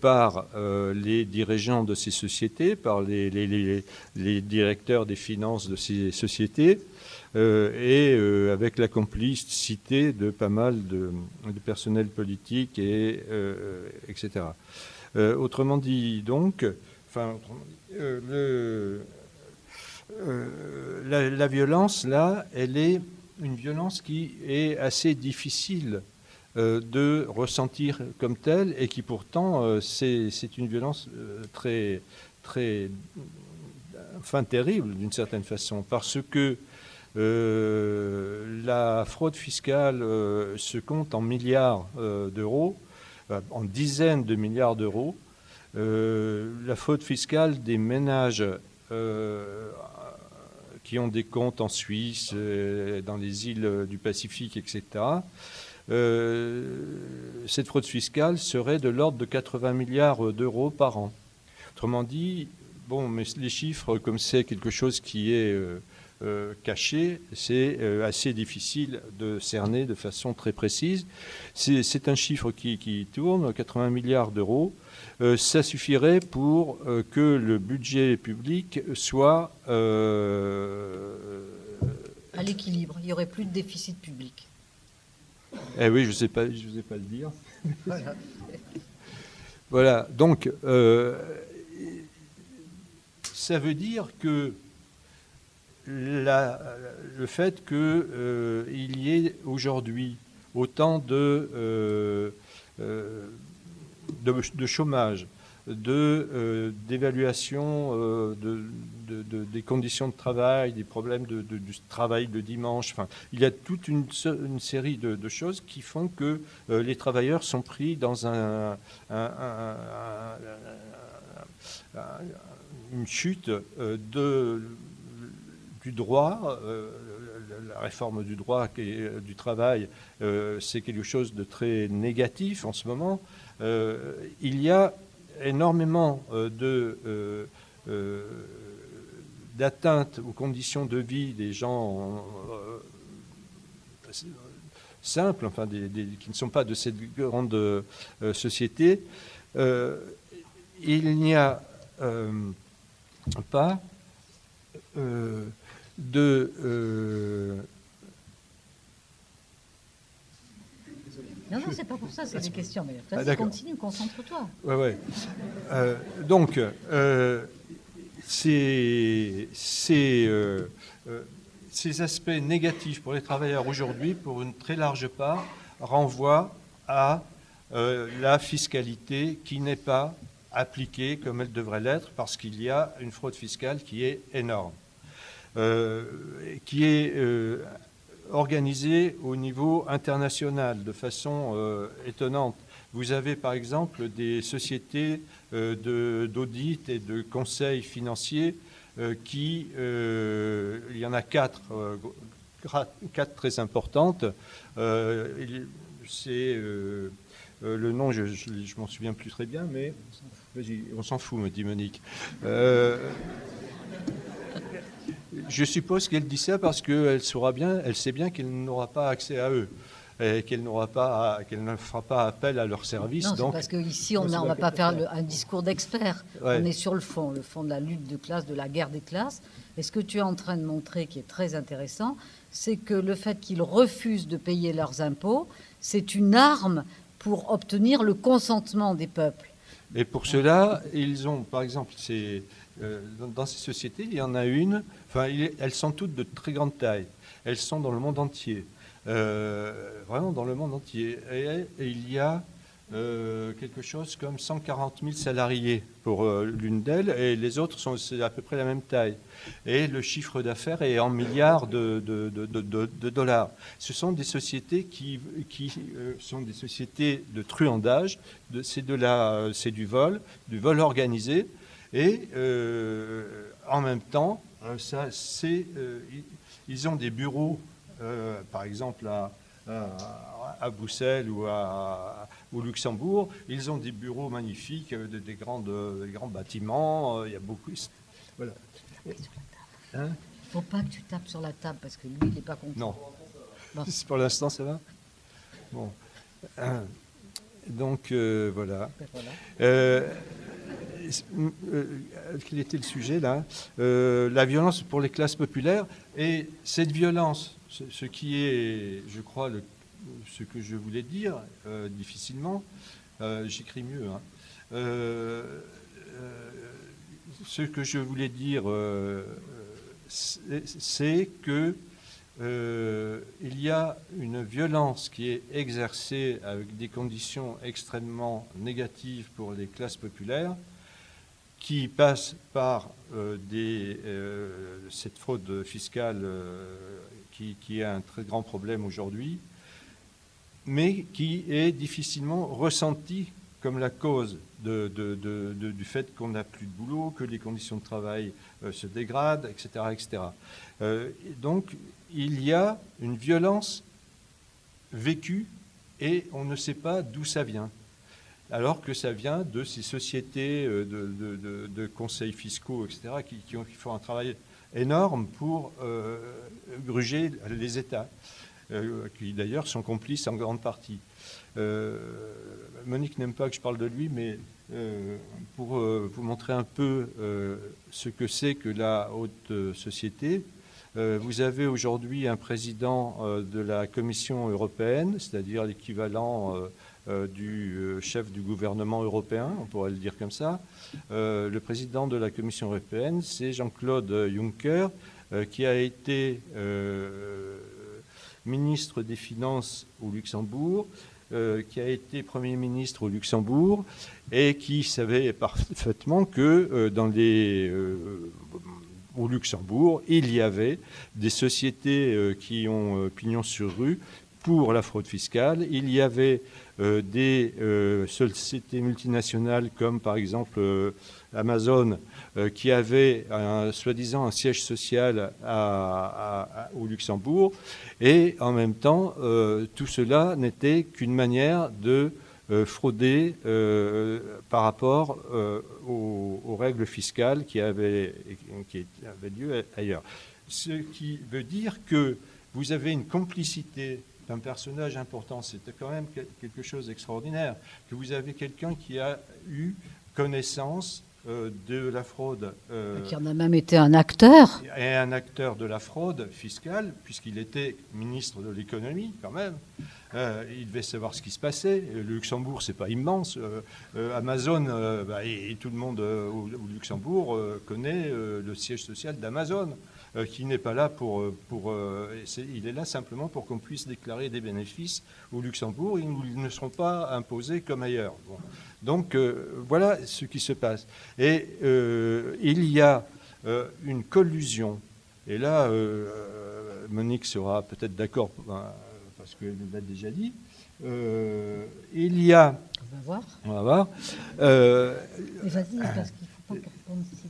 par les dirigeants de ces sociétés, par les directeurs des finances de ces sociétés, et avec la complicité de pas mal de personnel politique, etc. Autrement dit, donc, la violence, là, elle est une violence qui est assez difficile de ressentir comme telle, et qui pourtant, c'est une violence très, très, terrible d'une certaine façon, parce que la fraude fiscale se compte en milliards d'euros, en dizaines de milliards d'euros. La fraude fiscale des ménages qui ont des comptes en Suisse, dans les îles du Pacifique, etc., cette fraude fiscale serait de l'ordre de 80 milliards d'euros par an. Autrement dit, bon, mais les chiffres, comme c'est quelque chose qui est caché, c'est assez difficile de cerner de façon très précise. C'est un chiffre qui tourne, 80 milliards d'euros. Ça suffirait pour que le budget public soit
à l'équilibre. Il n'y aurait plus de déficit public.
Eh oui, je ne sais pas le dire. Voilà, donc ça veut dire que le fait qu'il y ait aujourd'hui autant de chômage, d'évaluation des conditions de travail, des problèmes du travail de dimanche. Enfin, il y a toute une série de choses qui font que les travailleurs sont pris dans une chute du droit. La réforme du droit et du travail, c'est quelque chose de très négatif en ce moment. Il y a énormément d'atteintes aux conditions de vie des gens simples, enfin qui ne sont pas de cette grande société. Il n'y a pas
Non, c'est pas pour ça, c'est des questions. Mais vas-y, continue, concentre-toi.
Ouais. Donc, ces aspects négatifs pour les travailleurs aujourd'hui, pour une très large part, renvoient à la fiscalité qui n'est pas appliquée comme elle devrait l'être, parce qu'il y a une fraude fiscale qui est énorme, qui est organisée au niveau international de façon étonnante. Vous avez par exemple des sociétés d'audit et de conseil financier il y en a quatre très importantes. C'est le nom, je m'en souviens plus très bien, mais vas-y, on s'en fout, me dit Monique. Je suppose qu'elle dit ça parce qu'elle sait bien qu'elle n'aura pas accès à eux, et qu'elle ne fera pas appel à leurs services.
Non, c'est parce qu'ici, on ne va pas faire un discours d'expert. Ouais. On est sur le fond de la lutte de classe, de la guerre des classes. Et ce que tu es en train de montrer, qui est très intéressant, c'est que le fait qu'ils refusent de payer leurs impôts, c'est une arme pour obtenir le consentement des peuples.
Et pour cela, ils ont, par exemple, dans ces sociétés, il y en a une, elles sont toutes de très grande taille. Elles sont dans le monde entier. Vraiment dans le monde entier. Et il y a quelque chose comme 140 000 salariés pour l'une d'elles, et les autres c'est à peu près la même taille. Et le chiffre d'affaires est en milliards de dollars. Ce sont des sociétés qui sont des sociétés de truandage, c'est du vol organisé, et en même temps, ils ont des bureaux. Par exemple à Bruxelles ou au Luxembourg, ils ont des bureaux magnifiques, des grands bâtiments. Il y a beaucoup. Voilà.
Il ne faut pas que tu tapes sur la table parce que lui, il n'est pas content.
Non. Bon. Pour l'instant, ça va. Bon. Donc voilà. Quel était le sujet là? La violence pour les classes populaires. Et cette violence, ce qui est, je crois, ce que je voulais dire, difficilement, j'écris mieux. Ce que je voulais dire, c'est que il y a une violence qui est exercée avec des conditions extrêmement négatives pour les classes populaires, qui passe par cette fraude fiscale qui est un très grand problème aujourd'hui, mais qui est difficilement ressentie comme la cause du fait qu'on n'a plus de boulot, que les conditions de travail se dégradent, etc. etc. Donc, il y a une violence vécue et on ne sait pas d'où ça vient. Alors que ça vient de ces sociétés de conseils fiscaux, etc., qui font un travail énorme pour gruger les États, qui d'ailleurs sont complices en grande partie. Monique n'aime pas que je parle de lui, mais pour vous montrer un peu ce que c'est que la haute société, vous avez aujourd'hui un président de la Commission européenne, c'est-à-dire l'équivalent du chef du gouvernement européen, on pourrait le dire comme ça. Le président de la Commission européenne, c'est Jean-Claude Juncker, qui a été ministre des Finances au Luxembourg, qui a été Premier ministre au Luxembourg et qui savait parfaitement que au Luxembourg, il y avait des sociétés qui ont pignon sur rue pour la fraude fiscale. Il y avait des sociétés multinationales comme par exemple Amazon qui avait soi-disant un siège social au Luxembourg. Et en même temps, tout cela n'était qu'une manière de frauder par rapport aux règles fiscales qui avaient lieu ailleurs. Ce qui veut dire que vous avez une complicité d'un personnage important, c'était quand même quelque chose d'extraordinaire, que vous avez quelqu'un qui a eu connaissance de la fraude.
Qui en a même été un acteur.
Et un acteur de la fraude fiscale, puisqu'il était ministre de l'économie quand même. Il devait savoir ce qui se passait. Le Luxembourg, c'est pas immense. Amazon, et tout le monde au Luxembourg connaît le siège social d'Amazon, qui n'est pas là il est là simplement pour qu'on puisse déclarer des bénéfices au Luxembourg. Ils ne seront pas imposés comme ailleurs. Bon. Donc voilà ce qui se passe. Et il y a une collusion. Et là, Monique sera peut-être d'accord, parce qu'elle l'a déjà dit. Il y a... On va voir.
Mais vas-y, parce qu'il ne faut pas qu'elle réponde si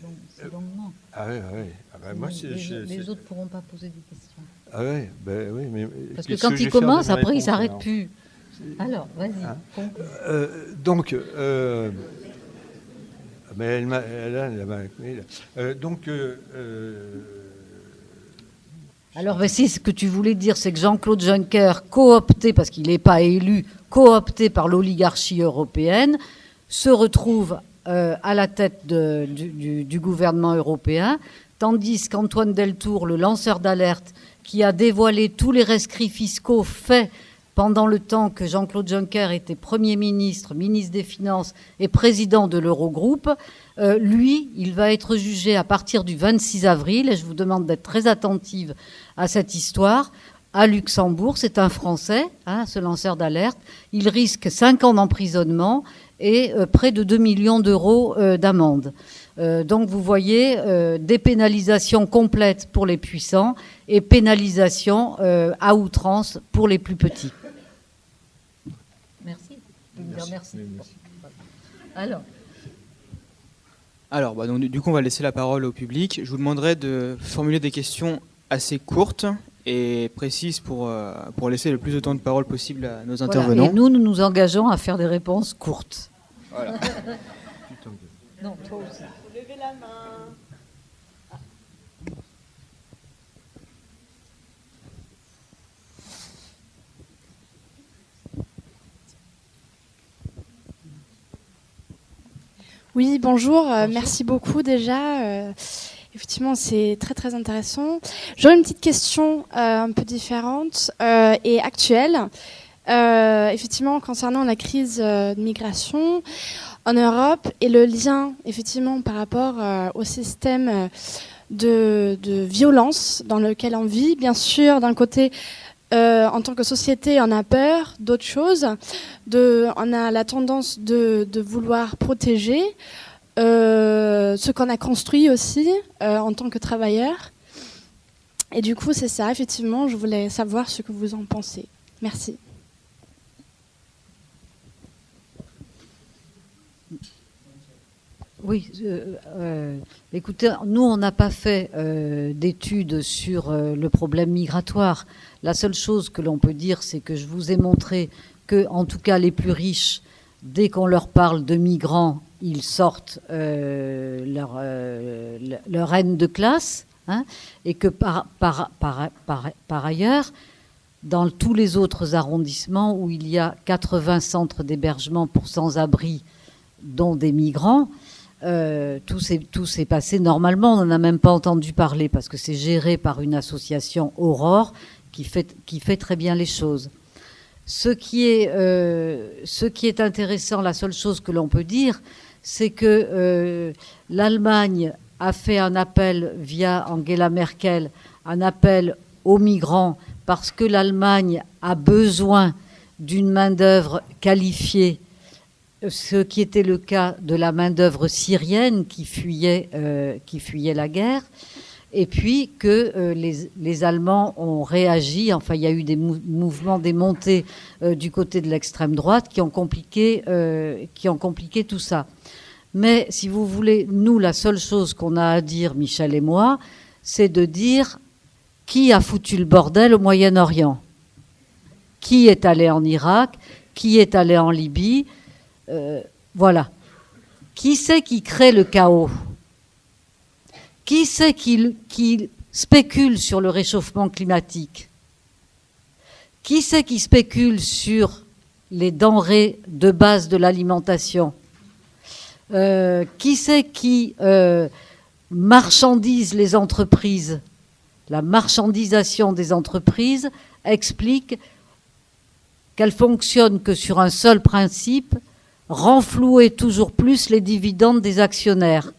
longuement.
Ah oui, oui. Ah ben moi,
les autres ne pourront pas poser des questions.
Ah oui, ben oui. Mais
parce que quand il commence, après, il ne s'arrête plus. Alors, vas-y. Hein
donc... mais
alors, voici ce que tu voulais dire, c'est que Jean-Claude Juncker, coopté, parce qu'il n'est pas élu, coopté par l'oligarchie européenne, se retrouve à la tête du gouvernement européen, tandis qu'Antoine Deltour, le lanceur d'alerte, qui a dévoilé tous les rescrits fiscaux faits pendant le temps que Jean-Claude Juncker était Premier ministre, ministre des Finances et président de l'Eurogroupe, lui, il va être jugé à partir du 26 avril, et je vous demande d'être très attentive à cette histoire, à Luxembourg. C'est un Français, ce lanceur d'alerte. Il risque 5 ans d'emprisonnement et près de 2 millions d'euros d'amende. Donc vous voyez, dépénalisation complète pour les puissants et pénalisation à outrance pour les plus petits. Merci. Merci.
Alors donc, du coup, on va laisser la parole au public. Je vous demanderai de formuler des questions assez courtes et précises pour laisser le plus de temps de parole possible à nos intervenants.
Et nous nous engageons à faire des réponses courtes.
Voilà.
Non, toi aussi.
Levez la main. Oui, bonjour. Merci beaucoup déjà. Effectivement, c'est très très intéressant. J'aurais une petite question un peu différente et actuelle. Effectivement, concernant la crise de migration en Europe et le lien, effectivement, par rapport au système de violence dans lequel on vit. Bien sûr, d'un côté, en tant que société, on a peur d'autres choses. On a la tendance de vouloir protéger ce qu'on a construit aussi en tant que travailleurs. Et du coup, c'est ça, effectivement, je voulais savoir ce que vous en pensez. Merci.
Oui, écoutez, nous, on n'a pas fait d'études sur le problème migratoire. La seule chose que l'on peut dire, c'est que je vous ai montré que, en tout cas, les plus riches, dès qu'on leur parle de migrants, ils sortent leur haine de classe. hein, et que par ailleurs, dans tous les autres arrondissements où il y a 80 centres d'hébergement pour sans-abri, dont des migrants, tout s'est passé normalement. On n'en a même pas entendu parler parce que c'est géré par une association Aurore qui fait très bien les choses. Ce qui est intéressant, la seule chose que l'on peut dire, c'est que l'Allemagne a fait un appel via Angela Merkel, un appel aux migrants parce que l'Allemagne a besoin d'une main-d'œuvre qualifiée, ce qui était le cas de la main-d'œuvre syrienne qui fuyait la guerre, et puis que les Allemands ont réagi. Enfin, il y a eu des mouvements, des montées du côté de l'extrême droite qui ont compliqué tout ça. Mais si vous voulez, nous, la seule chose qu'on a à dire, Michel et moi, c'est de dire qui a foutu le bordel au Moyen-Orient, qui est allé en Irak, qui est allé en Libye. Voilà. Qui c'est qui crée le chaos? Qui c'est qui spécule sur le réchauffement climatique? Qui c'est qui spécule sur les denrées de base de l'alimentation? Qui c'est qui marchandise les entreprises? La marchandisation des entreprises explique qu'elles fonctionnent que sur un seul principe, renflouer toujours plus les dividendes des actionnaires.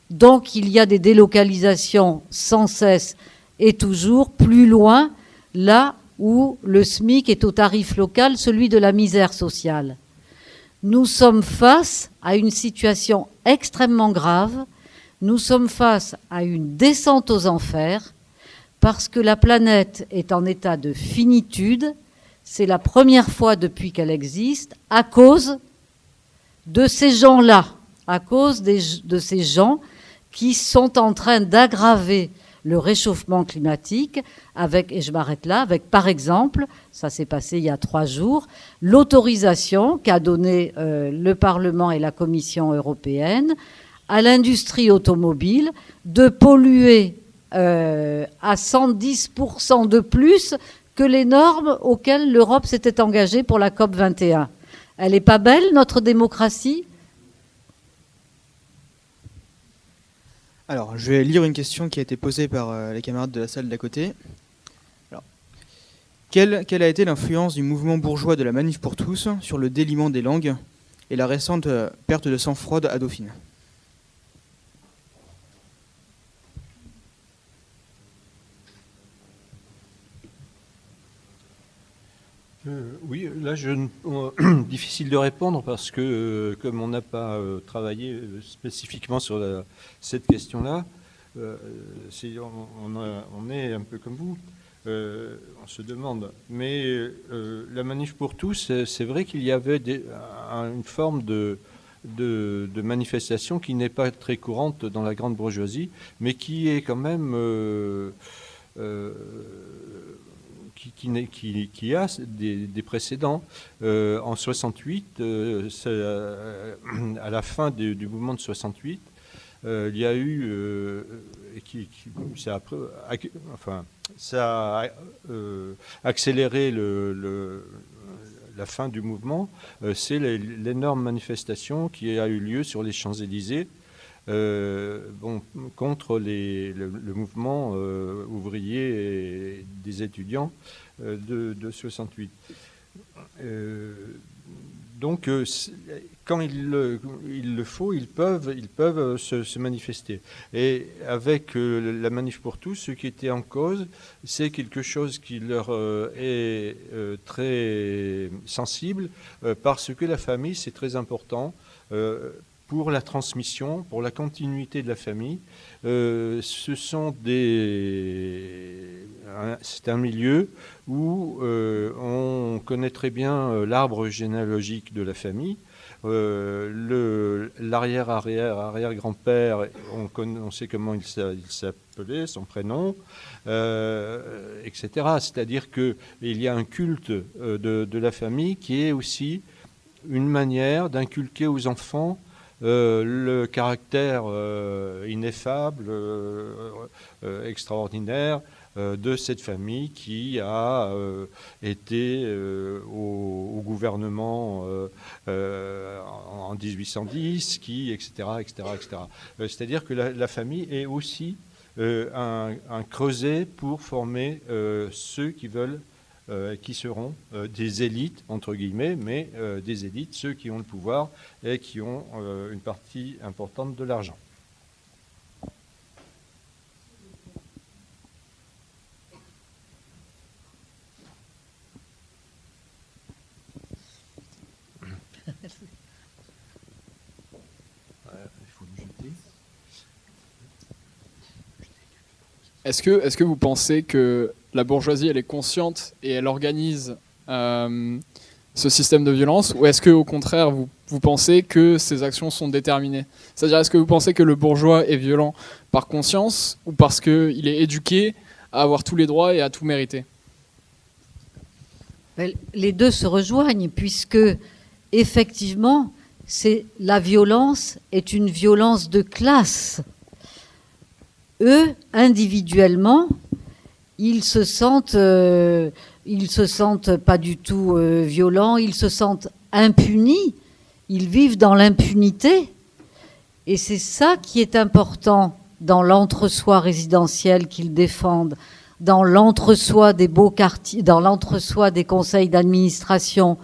Donc il y a des délocalisations sans cesse et toujours plus loin, là où le SMIC est au tarif local, celui de la misère sociale. Nous sommes face à une situation extrêmement grave, nous sommes face à une descente aux enfers, parce que la planète est en état de finitude. C'est la première fois depuis qu'elle existe, à cause de ces gens-là, à cause de ces gens qui sont en train d'aggraver le réchauffement climatique avec, et je m'arrête là, avec par exemple, ça s'est passé il y a 3 jours, l'autorisation qu'a donnée le Parlement et la Commission européenne à l'industrie automobile de polluer à 110% de plus que les normes auxquelles l'Europe s'était engagée pour la COP 21. Elle n'est pas belle, notre démocratie?
Alors, je vais lire une question qui a été posée par les camarades de la salle d'à côté. Alors, quelle a été l'influence du mouvement bourgeois de la Manif pour tous sur le déliement des langues et la récente perte de sang-froid à Dauphine?
Oui, là, difficile de répondre parce que comme on n'a pas travaillé spécifiquement sur cette question-là, on est un peu comme vous, on se demande. Mais la Manif pour tous, c'est vrai qu'il y avait une forme de manifestation qui n'est pas très courante dans la grande bourgeoisie, mais qui est quand même... qui a des précédents. En 68, à la fin du mouvement de 68, il y a eu, ça a accéléré la fin du mouvement, c'est l'énorme manifestation qui a eu lieu sur les Champs-Élysées contre le mouvement ouvrier et des étudiants de 68. Donc, quand il le faut, ils peuvent se manifester. Et avec la Manif pour tous, ce qui était en cause, c'est quelque chose qui leur est très sensible, parce que la famille, c'est très important. Pour la transmission, pour la continuité de la famille. C'est un milieu où on connaît très bien l'arbre généalogique de la famille. L'arrière-arrière-arrière-grand-père, on sait comment il s'appelait, son prénom, etc. C'est-à-dire qu'il y a un culte de la famille qui est aussi une manière d'inculquer aux enfants le caractère ineffable, extraordinaire de cette famille qui a été au gouvernement en 1810, etc., etc., etc. C'est-à-dire que la famille est aussi un creuset pour former ceux qui veulent, qui seront des élites, entre guillemets, mais des élites, ceux qui ont le pouvoir et qui ont une partie importante de l'argent.
Est-ce que vous pensez que la bourgeoisie, elle est consciente et elle organise ce système de violence, ou est-ce qu'au contraire, vous pensez que ces actions sont déterminées? C'est-à-dire, est-ce que vous pensez que le bourgeois est violent par conscience ou parce qu'il est éduqué à avoir tous les droits et à tout mériter?
Les deux se rejoignent, puisque effectivement, la violence est une violence de classe. Eux, individuellement, ils se sentent pas du tout violents, ils se sentent impunis, ils vivent dans l'impunité. Et c'est ça qui est important dans l'entre-soi résidentiel qu'ils défendent, dans l'entre-soi des beaux quartiers, dans l'entre-soi des conseils d'administration,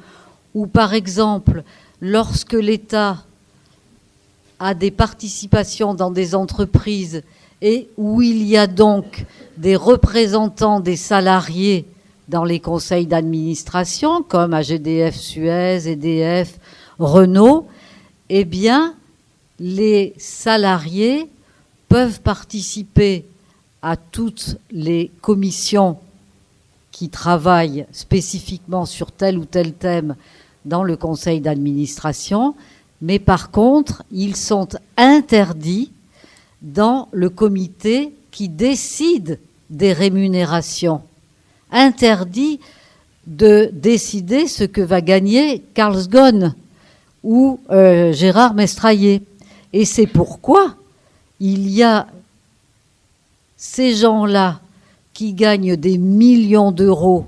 où par exemple, lorsque l'État a des participations dans des entreprises et où il y a donc des représentants des salariés dans les conseils d'administration, comme AGDF, Suez, EDF, Renault, eh bien, les salariés peuvent participer à toutes les commissions qui travaillent spécifiquement sur tel ou tel thème dans le conseil d'administration, mais par contre, ils sont interdits dans le comité qui décide des rémunérations. Interdit de décider ce que va gagner Carl Ghosn ou Gérard Mestraillé. Et c'est pourquoi il y a ces gens-là qui gagnent des millions d'euros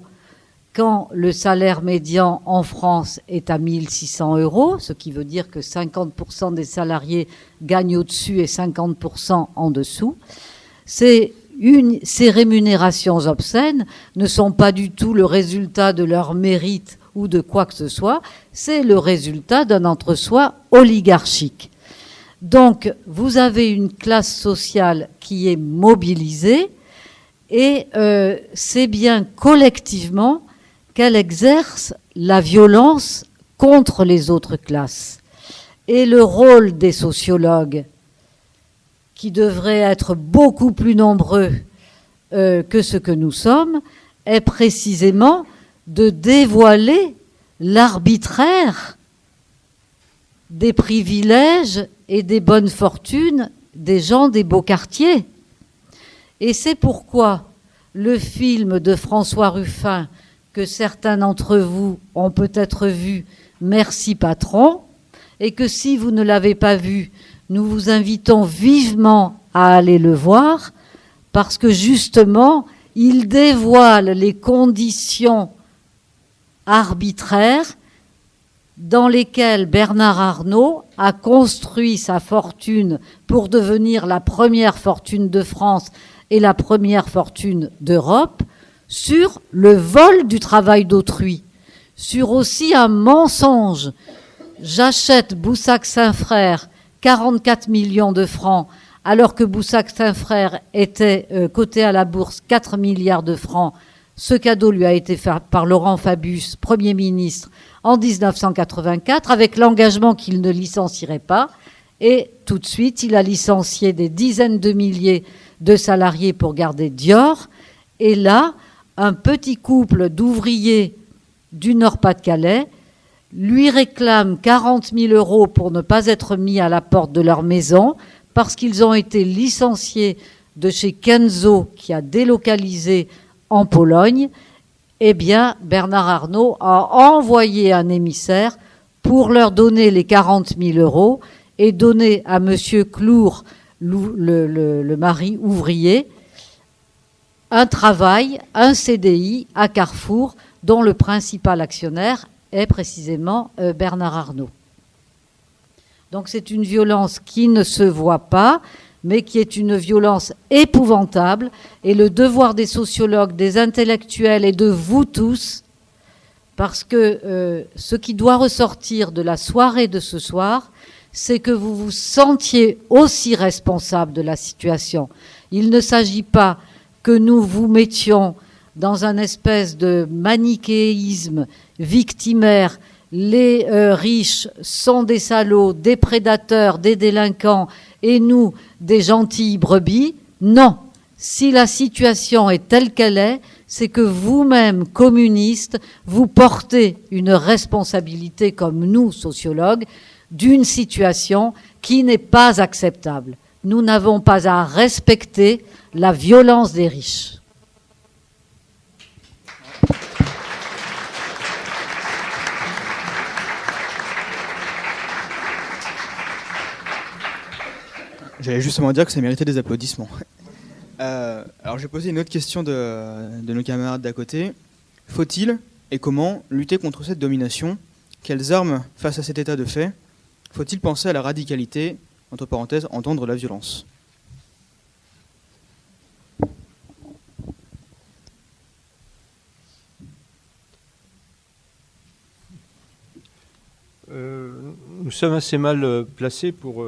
quand le salaire médian en France est à 1 600 €, ce qui veut dire que 50% des salariés gagnent au-dessus et 50% en dessous. Ces rémunérations obscènes ne sont pas du tout le résultat de leur mérite ou de quoi que ce soit, c'est le résultat d'un entre-soi oligarchique. Donc, vous avez une classe sociale qui est mobilisée et c'est bien collectivement qu'elle exerce la violence contre les autres classes. Et le rôle des sociologues, qui devraient être beaucoup plus nombreux que ce que nous sommes, est précisément de dévoiler l'arbitraire des privilèges et des bonnes fortunes des gens des beaux quartiers. Et c'est pourquoi le film de François Ruffin, que certains d'entre vous ont peut-être vu, Merci Patron, et que si vous ne l'avez pas vu, nous vous invitons vivement à aller le voir, parce que justement, il dévoile les conditions arbitraires dans lesquelles Bernard Arnault a construit sa fortune pour devenir la première fortune de France et la première fortune d'Europe, sur le vol du travail d'autrui, sur aussi un mensonge. J'achète Boussac-Saint-Frère 44 millions de francs, alors que Boussac-Saint-Frère était coté à la bourse 4 milliards de francs. Ce cadeau lui a été fait par Laurent Fabius, Premier ministre, en 1984, avec l'engagement qu'il ne licencierait pas. Et tout de suite, il a licencié des dizaines de milliers de salariés pour garder Dior. Et là, un petit couple d'ouvriers du Nord-Pas-de-Calais lui réclame 40 000 € pour ne pas être mis à la porte de leur maison parce qu'ils ont été licenciés de chez Kenzo qui a délocalisé en Pologne. Eh bien, Bernard Arnault a envoyé un émissaire pour leur donner les 40 000 € et donner à Monsieur Clour, le mari ouvrier, un travail, un CDI à Carrefour, dont le principal actionnaire est précisément Bernard Arnault. Donc c'est une violence qui ne se voit pas, mais qui est une violence épouvantable. Et le devoir des sociologues, des intellectuels et de vous tous, parce que ce qui doit ressortir de la soirée de ce soir, c'est que vous vous sentiez aussi responsable de la situation. Il ne s'agit pas que nous vous mettions dans un espèce de manichéisme victimaire. Les riches sont des salauds, des prédateurs, des délinquants, et nous, des gentilles brebis. Non, si la situation est telle qu'elle est, c'est que vous-même, communistes, vous portez une responsabilité, comme nous, sociologues, d'une situation qui n'est pas acceptable. Nous n'avons pas à respecter la violence des riches.
J'allais justement dire que ça méritait des applaudissements. Alors j'ai posé une autre question de nos camarades d'à côté. Faut-il et comment lutter contre cette domination? Quelles armes face à cet état de fait? Faut-il penser à la radicalité, entre parenthèses, entendre la violence?
Nous sommes assez mal placés pour...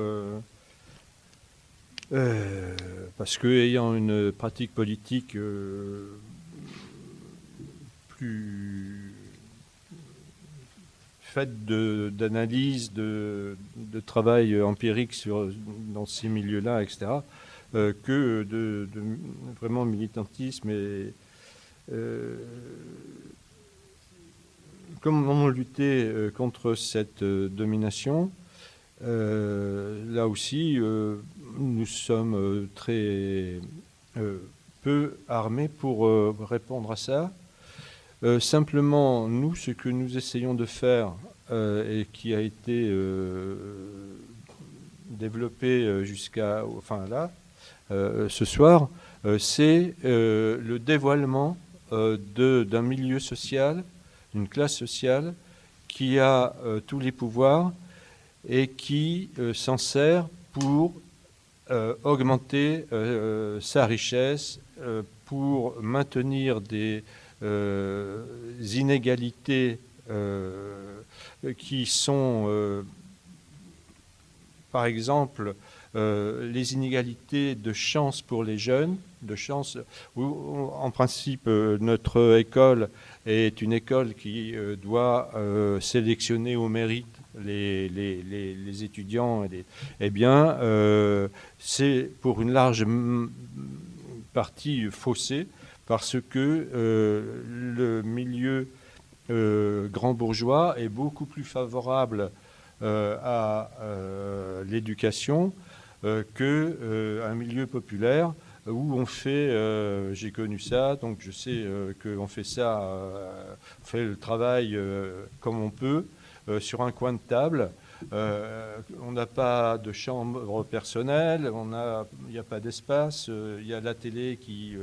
parce que ayant une pratique politique plus faite d'analyse, de travail empirique dans ces milieux-là, etc., que de vraiment militantisme. Et comment lutter contre cette domination? Là aussi, nous sommes très peu armés pour répondre à ça. Simplement, nous, ce que nous essayons de faire et qui a été développé jusqu'à ce soir, c'est le dévoilement d'un milieu social, d'une classe sociale qui a tous les pouvoirs et qui s'en sert pour augmenter sa richesse, pour maintenir des inégalités qui sont, par exemple, les inégalités de chance pour les jeunes, de chance où, en principe, notre école est une école qui doit sélectionner au mérite les étudiants. Eh bien, c'est pour une large partie faussé parce que le milieu grand bourgeois est beaucoup plus favorable à l'éducation qu'un milieu populaire où on fait, j'ai connu ça, donc je sais qu'on fait ça, on fait le travail comme on peut, sur un coin de table. On n'a pas de chambre personnelle, il n'y a pas d'espace, il y a la télé qui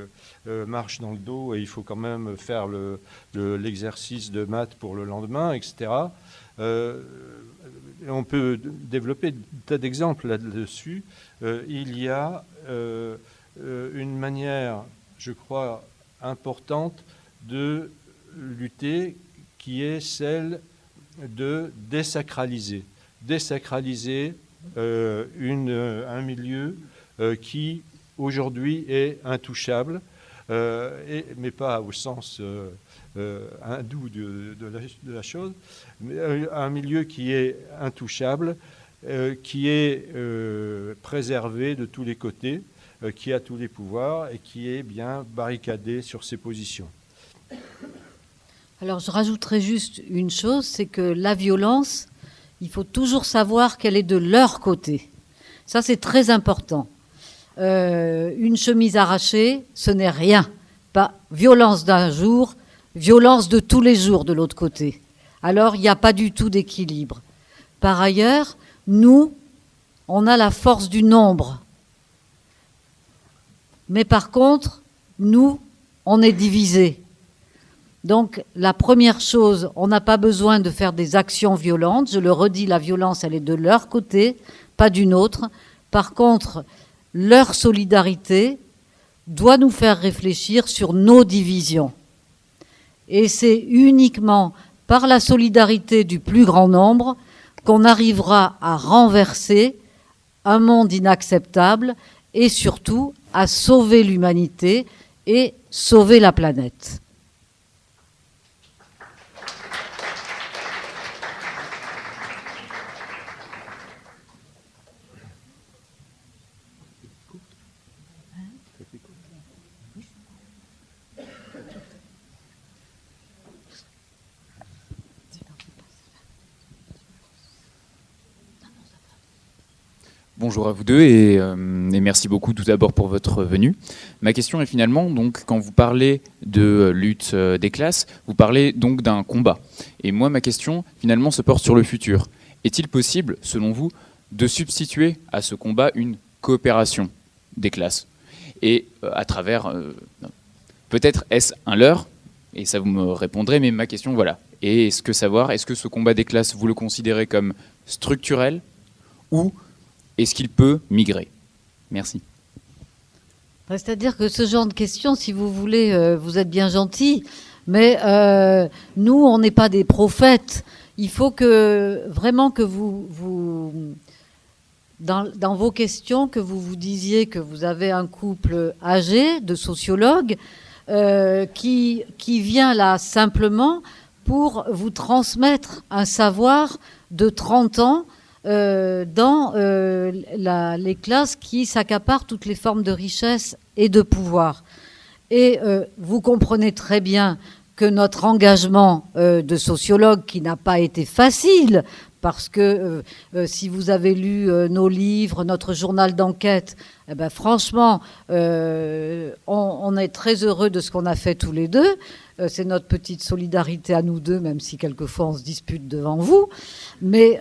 marche dans le dos et il faut quand même faire l'exercice de maths pour le lendemain, etc. On peut développer des tas d'exemples là-dessus. Il y a une manière, je crois, importante de lutter qui est celle de désacraliser un milieu qui aujourd'hui est intouchable, mais pas au sens hindou de la chose, mais un milieu qui est intouchable, qui est préservé de tous les côtés, qui a tous les pouvoirs et qui est bien barricadé sur ses positions.
Alors je rajouterais juste une chose, c'est que la violence, il faut toujours savoir qu'elle est de leur côté. Ça, c'est très important. Une chemise arrachée, ce n'est rien. Pas violence d'un jour, violence de tous les jours de l'autre côté. Alors, il n'y a pas du tout d'équilibre. Par ailleurs, nous, on a la force du nombre. Mais par contre, nous, on est divisés. Donc, la première chose, on n'a pas besoin de faire des actions violentes. Je le redis, la violence, elle est de leur côté, pas du nôtre. Par contre, leur solidarité doit nous faire réfléchir sur nos divisions. Et c'est uniquement par la solidarité du plus grand nombre qu'on arrivera à renverser un monde inacceptable et surtout à sauver l'humanité et sauver la planète.
Bonjour à vous deux et merci beaucoup tout d'abord pour votre venue. Ma question est finalement, donc, quand vous parlez de lutte des classes, vous parlez donc d'un combat. Et moi, ma question finalement se porte sur le futur. Est-il possible, selon vous, de substituer à ce combat une coopération des classes? Et à travers, peut-être est-ce un leurre, et ça vous me répondrez, mais ma question, voilà. Et est-ce que ce combat des classes, vous le considérez comme structurel ou est-ce qu'il peut migrer? Merci.
C'est-à-dire que ce genre de questions, si vous voulez, vous êtes bien gentil, mais nous, on n'est pas des prophètes. Il faut que vraiment que vous dans vos questions, que vous vous disiez que vous avez un couple âgé de sociologues qui vient là simplement pour vous transmettre un savoir de 30 ans dans les classes qui s'accaparent toutes les formes de richesse et de pouvoir. Et vous comprenez très bien que notre engagement de sociologue, qui n'a pas été facile, parce que si vous avez lu nos livres, notre journal d'enquête, eh ben, franchement, on est très heureux de ce qu'on a fait tous les deux. C'est notre petite solidarité à nous deux, même si quelquefois on se dispute devant vous. Mais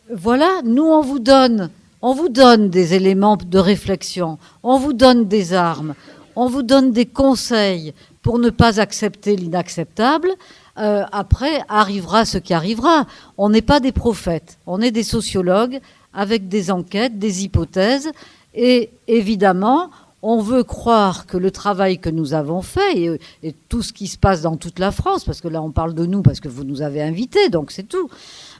voilà, nous on vous donne des éléments de réflexion, on vous donne des armes, on vous donne des conseils pour ne pas accepter l'inacceptable. Après, arrivera ce qui arrivera. On n'est pas des prophètes, on est des sociologues avec des enquêtes, des hypothèses. Et évidemment, on veut croire que le travail que nous avons fait et tout ce qui se passe dans toute la France, parce que là on parle de nous parce que vous nous avez invités, donc c'est tout.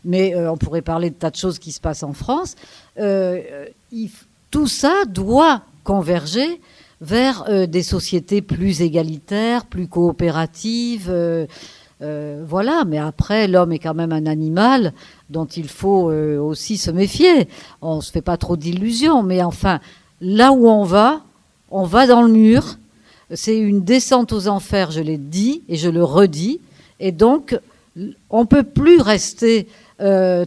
Mais on pourrait parler de tas de choses qui se passent en France. Tout ça doit converger vers des sociétés plus égalitaires, plus coopératives. Voilà, mais après, l'homme est quand même un animal dont il faut aussi se méfier. On ne se fait pas trop d'illusions, mais enfin, là où on va dans le mur. C'est une descente aux enfers, je l'ai dit et je le redis. Et donc, on ne peut plus rester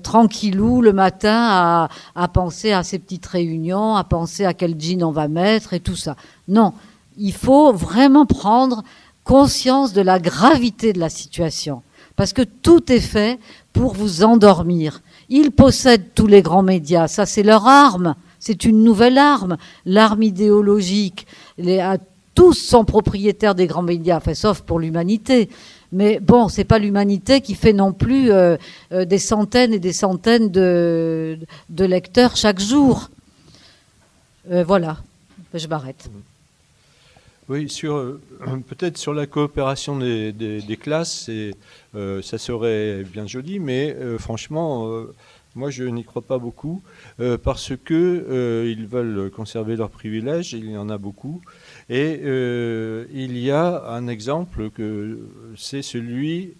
tranquillou le matin à penser à ces petites réunions, à penser à quel jean on va mettre et tout ça. Non, il faut vraiment prendre conscience de la gravité de la situation. Parce que tout est fait pour vous endormir. Ils possèdent tous les grands médias, ça c'est leur arme. C'est une nouvelle arme, l'arme idéologique. Tous sont propriétaires des grands médias, enfin, sauf pour l'humanité. Mais bon, c'est pas l'humanité qui fait non plus des centaines et des centaines de lecteurs chaque jour. Voilà, je m'arrête.
Oui, peut-être sur la coopération des classes, ça serait bien joli, mais franchement, moi je n'y crois pas beaucoup, parce que ils veulent conserver leurs privilèges, il y en a beaucoup, et il y a un exemple que c'est celui,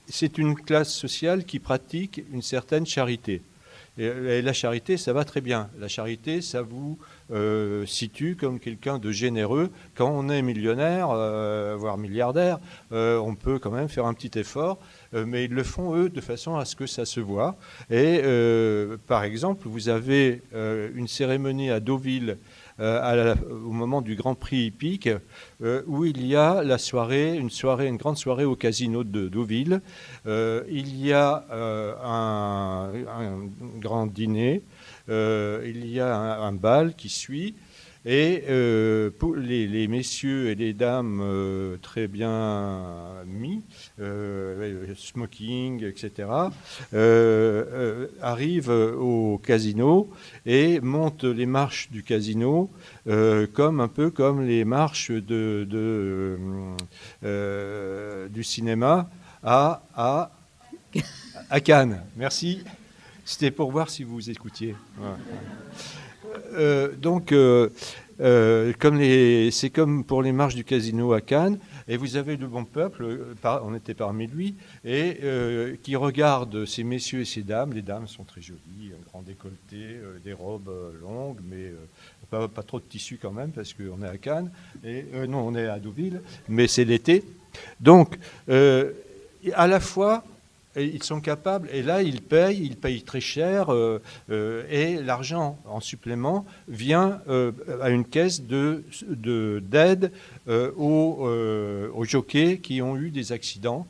c'est une classe sociale qui pratique une certaine charité. Et la charité, ça va très bien. La charité, ça vous situe comme quelqu'un de généreux. Quand on est millionnaire, voire milliardaire, on peut quand même faire un petit effort. mais ils le font, eux, de façon à ce que ça se voit. Et par exemple, vous avez une cérémonie à Deauville au moment du Grand Prix hippique, où il y a une grande soirée au casino de Deauville. Il y a un grand dîner, il y a un bal qui suit. Et pour les messieurs et les dames très bien mis, smoking, etc., arrivent au casino et montent les marches du casino un peu comme les marches du cinéma à Cannes. Merci. C'était pour voir si vous écoutiez. Voilà. C'est comme pour les marches du casino à Cannes, et vous avez le bon peuple, on était parmi lui, et qui regarde ces messieurs et ces dames. Les dames sont très jolies, un grand décolleté, des robes longues, mais pas trop de tissu quand même, parce qu'on est à Cannes, et non, on est à Deauville, mais c'est l'été. Donc, à la fois, et ils sont capables, et là ils payent très cher, et l'argent en supplément vient à une caisse d'aide aux jockeys qui ont eu des accidents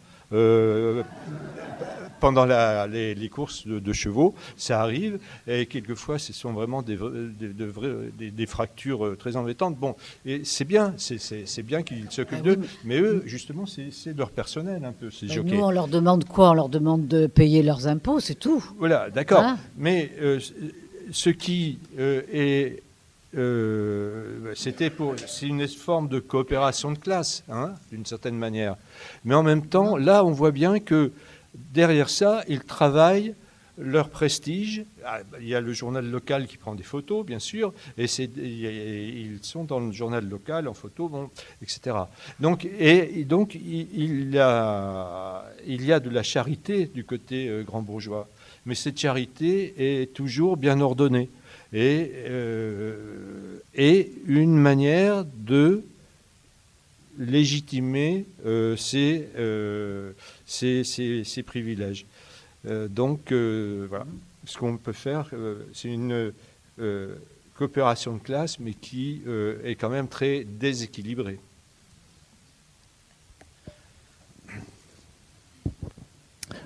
pendant les courses de chevaux. Ça arrive, et quelquefois ce sont vraiment des fractures très embêtantes. Bon, et c'est bien qu'ils s'occupent d'eux, mais eux, justement, c'est leur personnel un peu, ces jockeys.
Nous, on leur demande quoi? On leur demande de payer leurs impôts, c'est tout.
Voilà, d'accord.
Hein?
Mais ce qui est... c'est une forme de coopération de classe, d'une certaine manière. Mais en même temps, là, on voit bien que derrière ça, ils travaillent leur prestige. Il y a le journal local qui prend des photos, bien sûr, et ils sont dans le journal local en photo, etc. Donc, il y a de la charité du côté grand bourgeois, mais cette charité est toujours bien ordonnée. Et une manière de légitimer ces privilèges. Voilà, ce qu'on peut faire, c'est une coopération de classe, mais qui est quand même très déséquilibrée.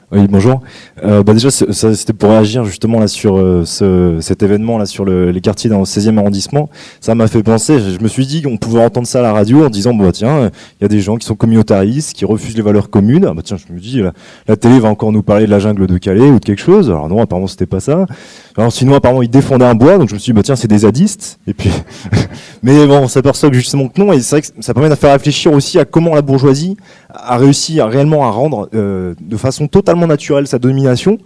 Oui, bonjour. Déjà, c'était pour réagir justement là sur cet événement là sur les quartiers dans le 16e arrondissement. Ça m'a fait penser. Je me suis dit qu'on pouvait entendre ça à la radio en disant tiens, il y a des gens qui sont communautaristes, qui refusent les valeurs communes. Tiens, je me dis la télé va encore nous parler de la jungle de Calais ou de quelque chose. Alors non, apparemment c'était pas ça. Alors sinon apparemment ils défendaient un bois, donc je me suis dit tiens, c'est des zadistes. Et puis mais bon, on s'aperçoit que justement que non, et c'est vrai que ça permet de faire réfléchir aussi à comment la bourgeoisie a réussi réellement à rendre de façon totalement naturelle sa domination,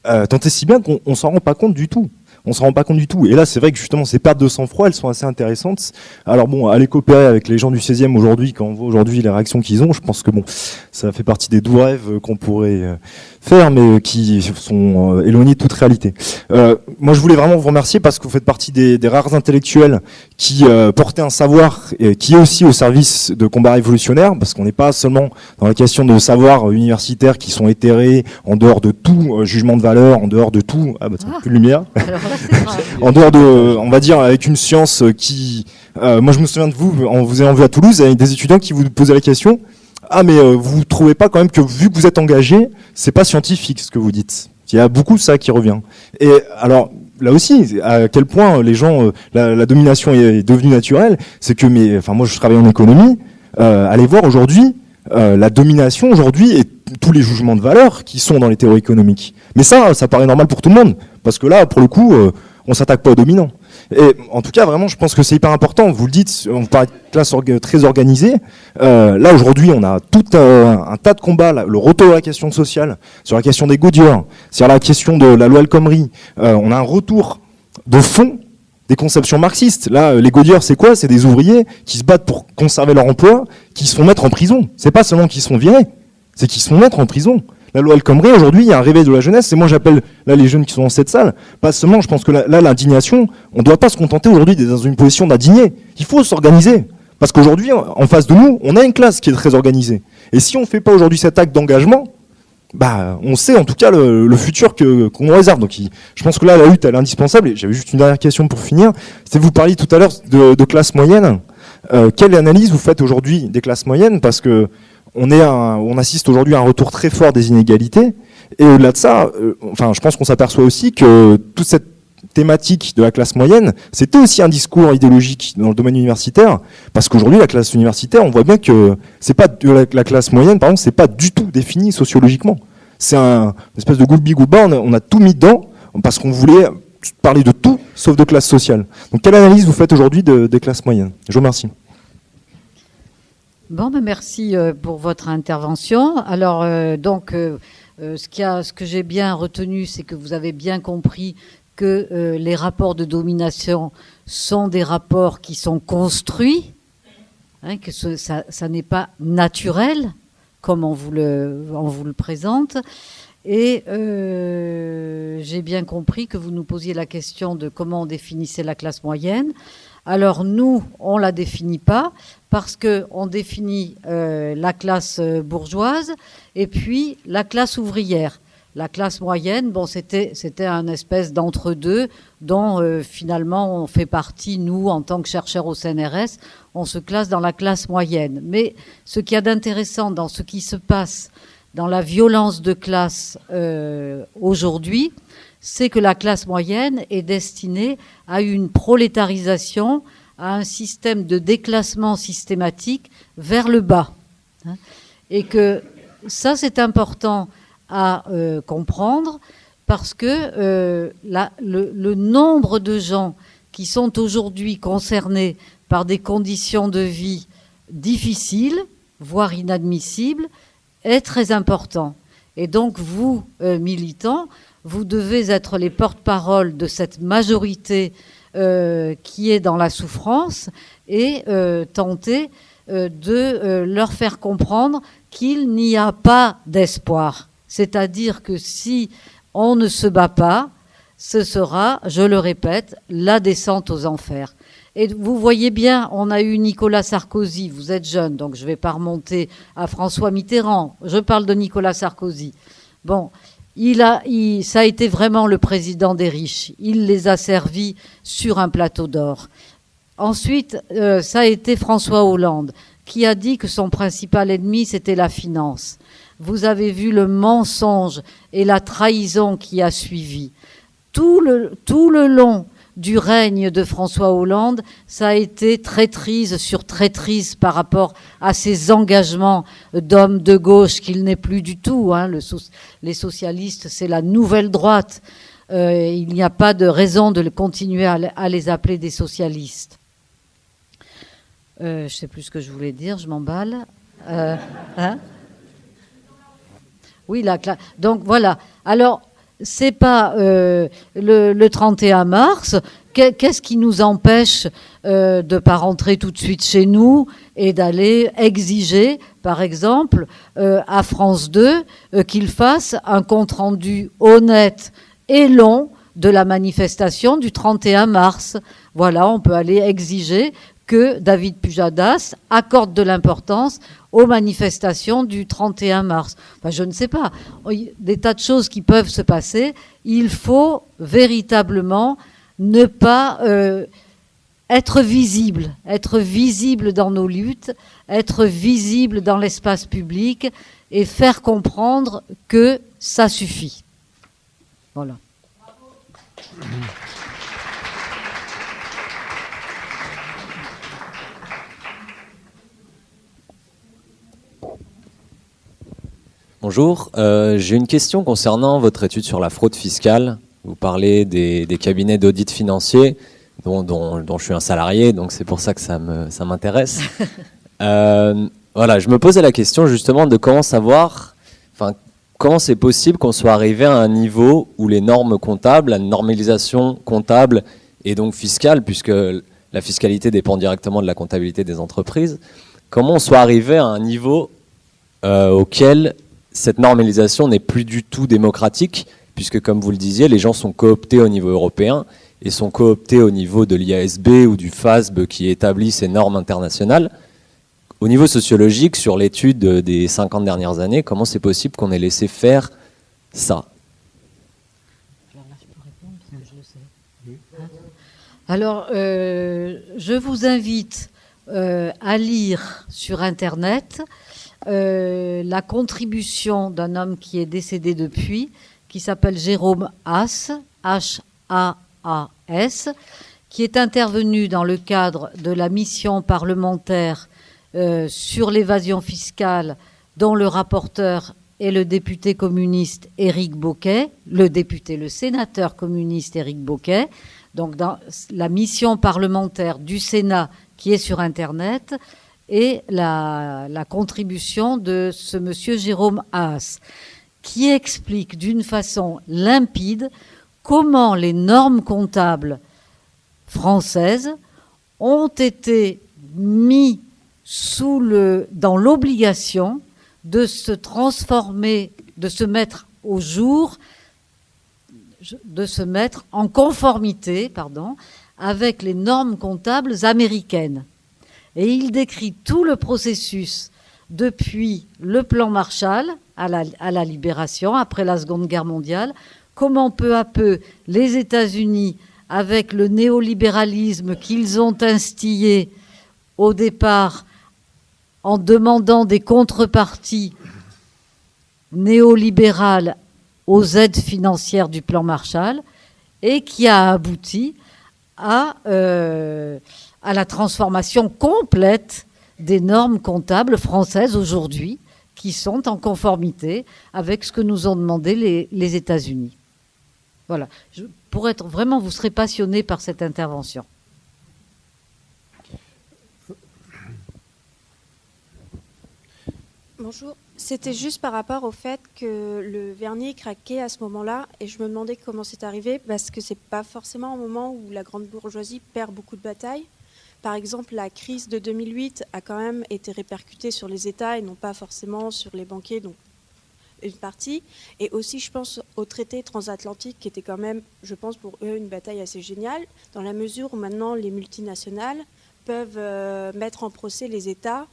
tant et si bien qu'on s'en rend pas compte du tout. On s'en rend pas compte du tout. Et là, c'est vrai que justement, ces pertes de sang-froid, elles sont assez intéressantes. Alors bon, aller coopérer avec les gens du 16e aujourd'hui, quand on voit aujourd'hui les réactions qu'ils ont, je pense que ça fait partie des doux rêves qu'on pourrait faire, mais qui sont éloignés de toute réalité. Moi, je voulais vraiment vous remercier parce que vous faites partie des rares intellectuels qui portaient un savoir qui est aussi au service de combats révolutionnaires, parce qu'on n'est pas seulement dans la question de savoirs universitaires qui sont éthérés en dehors de tout jugement de valeur, en dehors de tout... plus de lumière.
Alors là, c'est grave.
En dehors de, on va dire, avec une science qui... moi, je me souviens de vous, en vous ayant vu à Toulouse, avec des étudiants qui vous posaient la question « Ah, mais vous trouvez pas quand même que, vu que vous êtes engagé, c'est pas scientifique ce que vous dites ?» Il y a beaucoup ça qui revient. Et alors, là aussi, à quel point les gens, la domination est devenue naturelle, c'est que, moi je travaille en économie, allez voir aujourd'hui, la domination aujourd'hui et tous les jugements de valeur qui sont dans les théories économiques. Mais ça paraît normal pour tout le monde, parce que là, pour le coup, on s'attaque pas aux dominants. Et en tout cas, vraiment, je pense que c'est hyper important. Vous le dites, on parle de classe très organisée. Là, aujourd'hui, on a tout un tas de combats. Là, le retour à la question sociale, sur la question des gaudieurs, sur la question de la loi El Khomri. On a un retour de fond des conceptions marxistes. Là, les gaudieurs, c'est quoi? C'est des ouvriers qui se battent pour conserver leur emploi, qui se font mettre en prison. C'est pas seulement qu'ils se font virer, c'est qu'ils se font mettre en prison. La loi El Khomri, aujourd'hui, il y a un réveil de la jeunesse, et moi j'appelle là les jeunes qui sont dans cette salle, pas seulement, je pense que là, l'indignation, on ne doit pas se contenter aujourd'hui d'être dans une position d'indigné. Il faut s'organiser. Parce qu'aujourd'hui, en face de nous, on a une classe qui est très organisée. Et si on ne fait pas aujourd'hui cet acte d'engagement, on sait en tout cas le futur qu'on réserve. Donc je pense que là, la lutte, elle est indispensable. Et j'avais juste une dernière question pour finir. C'est vous parliez tout à l'heure de classe moyenne. Quelle analyse vous faites aujourd'hui des classes moyennes? Parce que on assiste aujourd'hui à un retour très fort des inégalités. Et au-delà de ça, je pense qu'on s'aperçoit aussi que toute cette thématique de la classe moyenne, c'était aussi un discours idéologique dans le domaine universitaire, parce qu'aujourd'hui, la classe universitaire, on voit bien que c'est pas la classe moyenne, par exemple, c'est pas du tout défini sociologiquement. C'est une espèce de goulbi-goulba, on a tout mis dedans, parce qu'on voulait parler de tout, sauf de classe sociale. Donc, quelle analyse vous faites aujourd'hui des classes moyennes? Je vous remercie.
Bon, merci pour votre intervention. Alors, ce que j'ai bien retenu, c'est que vous avez bien compris que les rapports de domination sont des rapports qui sont construits, que ça n'est pas naturel, comme on vous le présente. Et j'ai bien compris que vous nous posiez la question de comment on définissait la classe moyenne. Alors nous, on ne la définit pas, parce qu'on définit la classe bourgeoise et puis la classe ouvrière. La classe moyenne, c'était un espèce d'entre-deux dont finalement on fait partie, nous, en tant que chercheurs au CNRS, on se classe dans la classe moyenne. Mais ce qu'il y a d'intéressant dans ce qui se passe dans la violence de classe aujourd'hui, c'est que la classe moyenne est destinée à une prolétarisation, à un système de déclassement systématique vers le bas. Et que ça, c'est important à comprendre, parce que le nombre de gens qui sont aujourd'hui concernés par des conditions de vie difficiles, voire inadmissibles, est très important. Et donc vous, militants, vous devez être les porte-parole de cette majorité qui est dans la souffrance et tenter de leur faire comprendre qu'il n'y a pas d'espoir. C'est-à-dire que si on ne se bat pas, ce sera, je le répète, la descente aux enfers. Et vous voyez bien, on a eu Nicolas Sarkozy, vous êtes jeune, donc je ne vais pas remonter à François Mitterrand, je parle de Nicolas Sarkozy. Bon, ça a été vraiment le président des riches, il les a servis sur un plateau d'or. Ensuite, ça a été François Hollande, qui a dit que son principal ennemi, c'était la finance. Vous avez vu le mensonge et la trahison qui a suivi. Tout le long du règne de François Hollande, ça a été traîtrise sur traîtrise par rapport à ses engagements d'homme de gauche qu'il n'est plus du tout. Les socialistes, c'est la nouvelle droite. Il n'y a pas de raison de continuer à les appeler des socialistes. Je ne sais plus ce que je voulais dire, je m'emballe. Oui, donc voilà. Alors, c'est pas le 31 mars. Qu'est-ce qui nous empêche de ne pas rentrer tout de suite chez nous et d'aller exiger, par exemple, à France 2, qu'ils fassent un compte-rendu honnête et long de la manifestation du 31 mars. Voilà, on peut aller exiger que David Pujadas accorde de l'importance aux manifestations du 31 mars. Enfin, je ne sais pas. Des tas de choses qui peuvent se passer. Il faut véritablement ne pas être visible dans nos luttes, être visible dans l'espace public et faire comprendre que ça suffit. Voilà.
Bonjour, j'ai une question concernant votre étude sur la fraude fiscale. Vous parlez des cabinets d'audit financier dont je suis un salarié, donc c'est pour ça que ça m'intéresse. Voilà, je me posais la question justement de comment savoir, comment c'est possible qu'on soit arrivé à un niveau où les normes comptables, la normalisation comptable et donc fiscale, puisque la fiscalité dépend directement de la comptabilité des entreprises, comment on soit arrivé à un niveau auquel cette normalisation n'est plus du tout démocratique, puisque comme vous le disiez, les gens sont cooptés au niveau européen et sont cooptés au niveau de l'IASB ou du FASB qui établit ces normes internationales. au niveau sociologique, sur l'étude des 50 dernières années, comment c'est possible qu'on ait laissé faire ça?
Alors, je vous invite à lire sur Internet la contribution d'un homme qui est décédé depuis, qui s'appelle Jérôme Haas, H-A-A-S, qui est intervenu dans le cadre de la mission parlementaire sur l'évasion fiscale, dont le rapporteur est le député communiste Éric Bocquet, le sénateur communiste Éric Bocquet. Donc dans la mission parlementaire du Sénat qui est sur Internet, et la contribution de ce monsieur Jérôme Haas, qui explique d'une façon limpide comment les normes comptables françaises ont été mis dans l'obligation de se transformer, de se mettre au jour, de se mettre en conformité, avec les normes comptables américaines. Et il décrit tout le processus depuis le plan Marshall à la libération, après la Seconde Guerre mondiale, comment peu à peu les États-Unis, avec le néolibéralisme qu'ils ont instillé au départ en demandant des contreparties néolibérales aux aides financières du plan Marshall, et qui a abouti à la transformation complète des normes comptables françaises aujourd'hui, qui sont en conformité avec ce que nous ont demandé les États-Unis. Voilà. Vous serez passionné par cette intervention.
Bonjour. C'était juste par rapport au fait que le vernis craquait à ce moment-là, et je me demandais comment c'est arrivé, parce que c'est pas forcément un moment où la grande bourgeoisie perd beaucoup de batailles. Par exemple, la crise de 2008 a quand même été répercutée sur les États et non pas forcément sur les banquiers, donc une partie. Et aussi, je pense au traité transatlantique, qui était quand même, je pense, pour eux, une bataille assez géniale, dans la mesure où maintenant les multinationales peuvent mettre en procès les États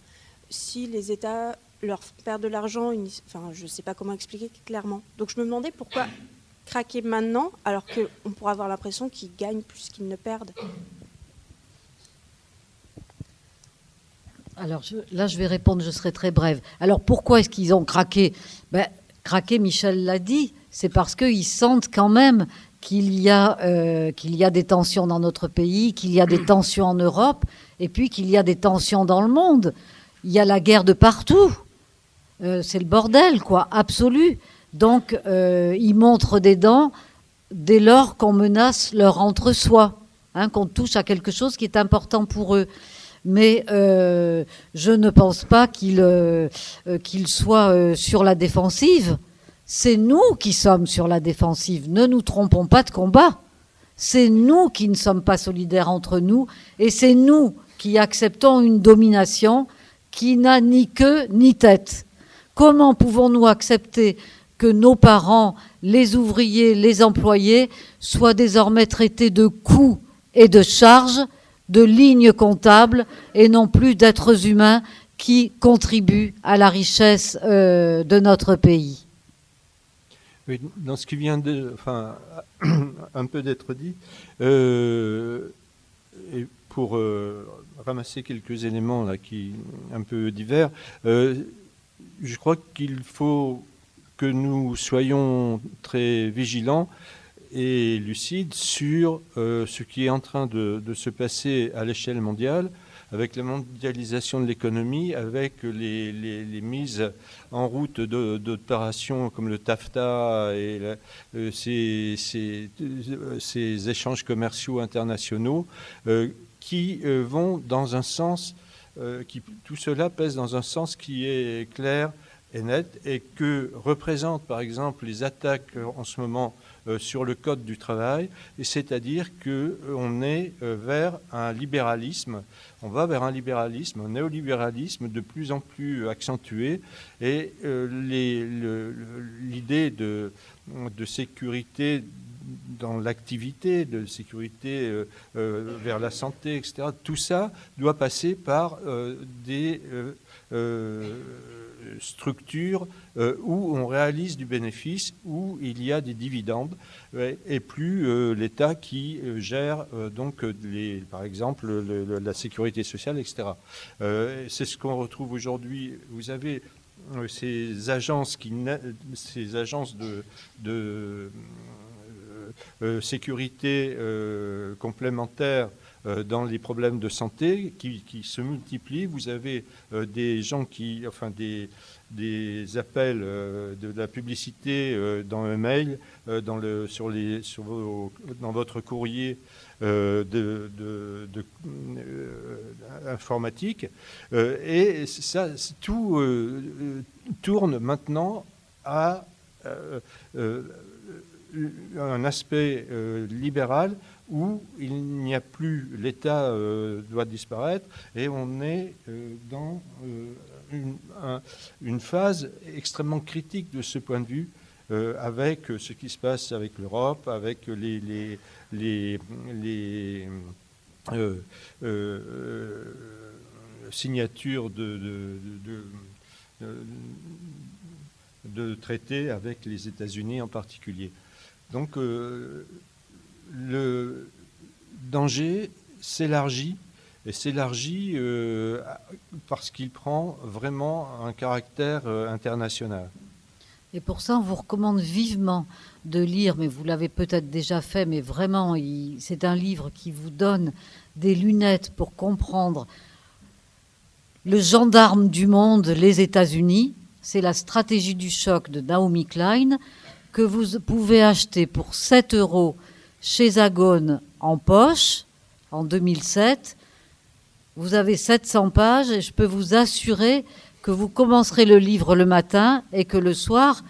si les États leur perdent de l'argent. Enfin, je ne sais pas comment expliquer clairement. Donc je me demandais pourquoi craquer maintenant, alors qu'on pourrait avoir l'impression qu'ils gagnent plus qu'ils ne perdent.
Alors là, je vais répondre, je serai très brève. Alors pourquoi est-ce qu'ils ont craqué? Craquer, Michel l'a dit, c'est parce qu'ils sentent quand même qu'il y a des tensions dans notre pays, qu'il y a des tensions en Europe, et puis qu'il y a des tensions dans le monde. Il y a la guerre de partout. C'est le bordel, quoi, absolu. Donc, ils montrent des dents dès lors qu'on menace leur entre-soi, qu'on touche à quelque chose qui est important pour eux. Mais je ne pense pas qu'ils soient sur la défensive. C'est nous qui sommes sur la défensive. Ne nous trompons pas de combat. C'est nous qui ne sommes pas solidaires entre nous, et c'est nous qui acceptons une domination qui n'a ni queue ni tête. Comment pouvons-nous accepter que nos parents, les ouvriers, les employés, soient désormais traités de coûts et de charges, de lignes comptables, et non plus d'êtres humains qui contribuent à la richesse de notre pays?
Oui, dans ce qui vient un peu d'être dit, et pour ramasser quelques éléments là qui un peu divers, je crois qu'il faut que nous soyons très vigilants et lucides sur ce qui est en train de se passer à l'échelle mondiale, avec la mondialisation de l'économie, avec les mises en route d'opérations comme le TAFTA et ces échanges commerciaux internationaux qui vont dans un sens, tout cela pèse dans un sens qui est clair et net, et que représentent par exemple les attaques en ce moment sur le code du travail, et c'est-à-dire qu'on est vers un libéralisme, on va vers un libéralisme, un néolibéralisme de plus en plus accentué, et l'idée de sécurité dans l'activité de sécurité vers la santé, etc. Tout ça doit passer par des structures où on réalise du bénéfice, où il y a des dividendes, et plus l'État qui gère donc par exemple la sécurité sociale, etc. C'est ce qu'on retrouve aujourd'hui. Vous avez ces agences de sécurité complémentaires dans les problèmes de santé qui se multiplient. Vous avez des gens des appels de la publicité dans un mail, dans votre courrier informatique, et ça tout tourne maintenant à un aspect libéral où il n'y a plus, l'État doit disparaître, et on est dans une phase extrêmement critique de ce point de vue, avec ce qui se passe avec l'Europe, avec les signatures de traités avec les États-Unis en particulier. Donc le danger s'élargit, et s'élargit parce qu'il prend vraiment un caractère international.
Et pour ça, on vous recommande vivement de lire, mais vous l'avez peut-être déjà fait, mais vraiment, c'est un livre qui vous donne des lunettes pour comprendre le gendarme du monde, les États-Unis. C'est La stratégie du choc de Naomi Klein, que vous pouvez acheter pour 7 € chez Zagone en poche, en 2007. Vous avez 700 pages et je peux vous assurer que vous commencerez le livre le matin et que le soir,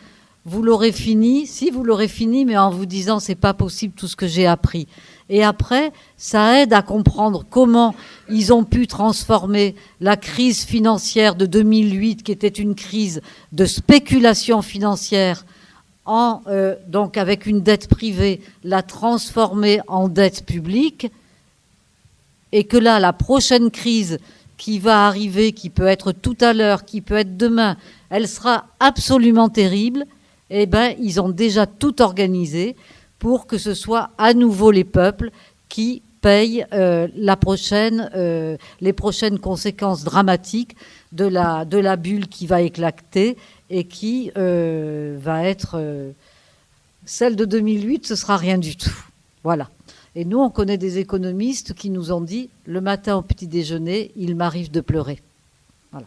vous l'aurez fini, si vous l'aurez fini, mais en vous disant c'est pas possible tout ce que j'ai appris. Et après, ça aide à comprendre comment ils ont pu transformer la crise financière de 2008, qui était une crise de spéculation financière, donc avec une dette privée, la transformer en dette publique, et que là, la prochaine crise qui va arriver, qui peut être tout à l'heure, qui peut être demain, elle sera absolument terrible. Eh bien, ils ont déjà tout organisé pour que ce soit à nouveau les peuples qui payent les prochaines conséquences dramatiques de la bulle qui va éclater et qui va être celle de 2008, ce sera rien du tout. Voilà. Et nous, on connaît des économistes qui nous ont dit, le matin au petit déjeuner, il m'arrive de pleurer. Voilà.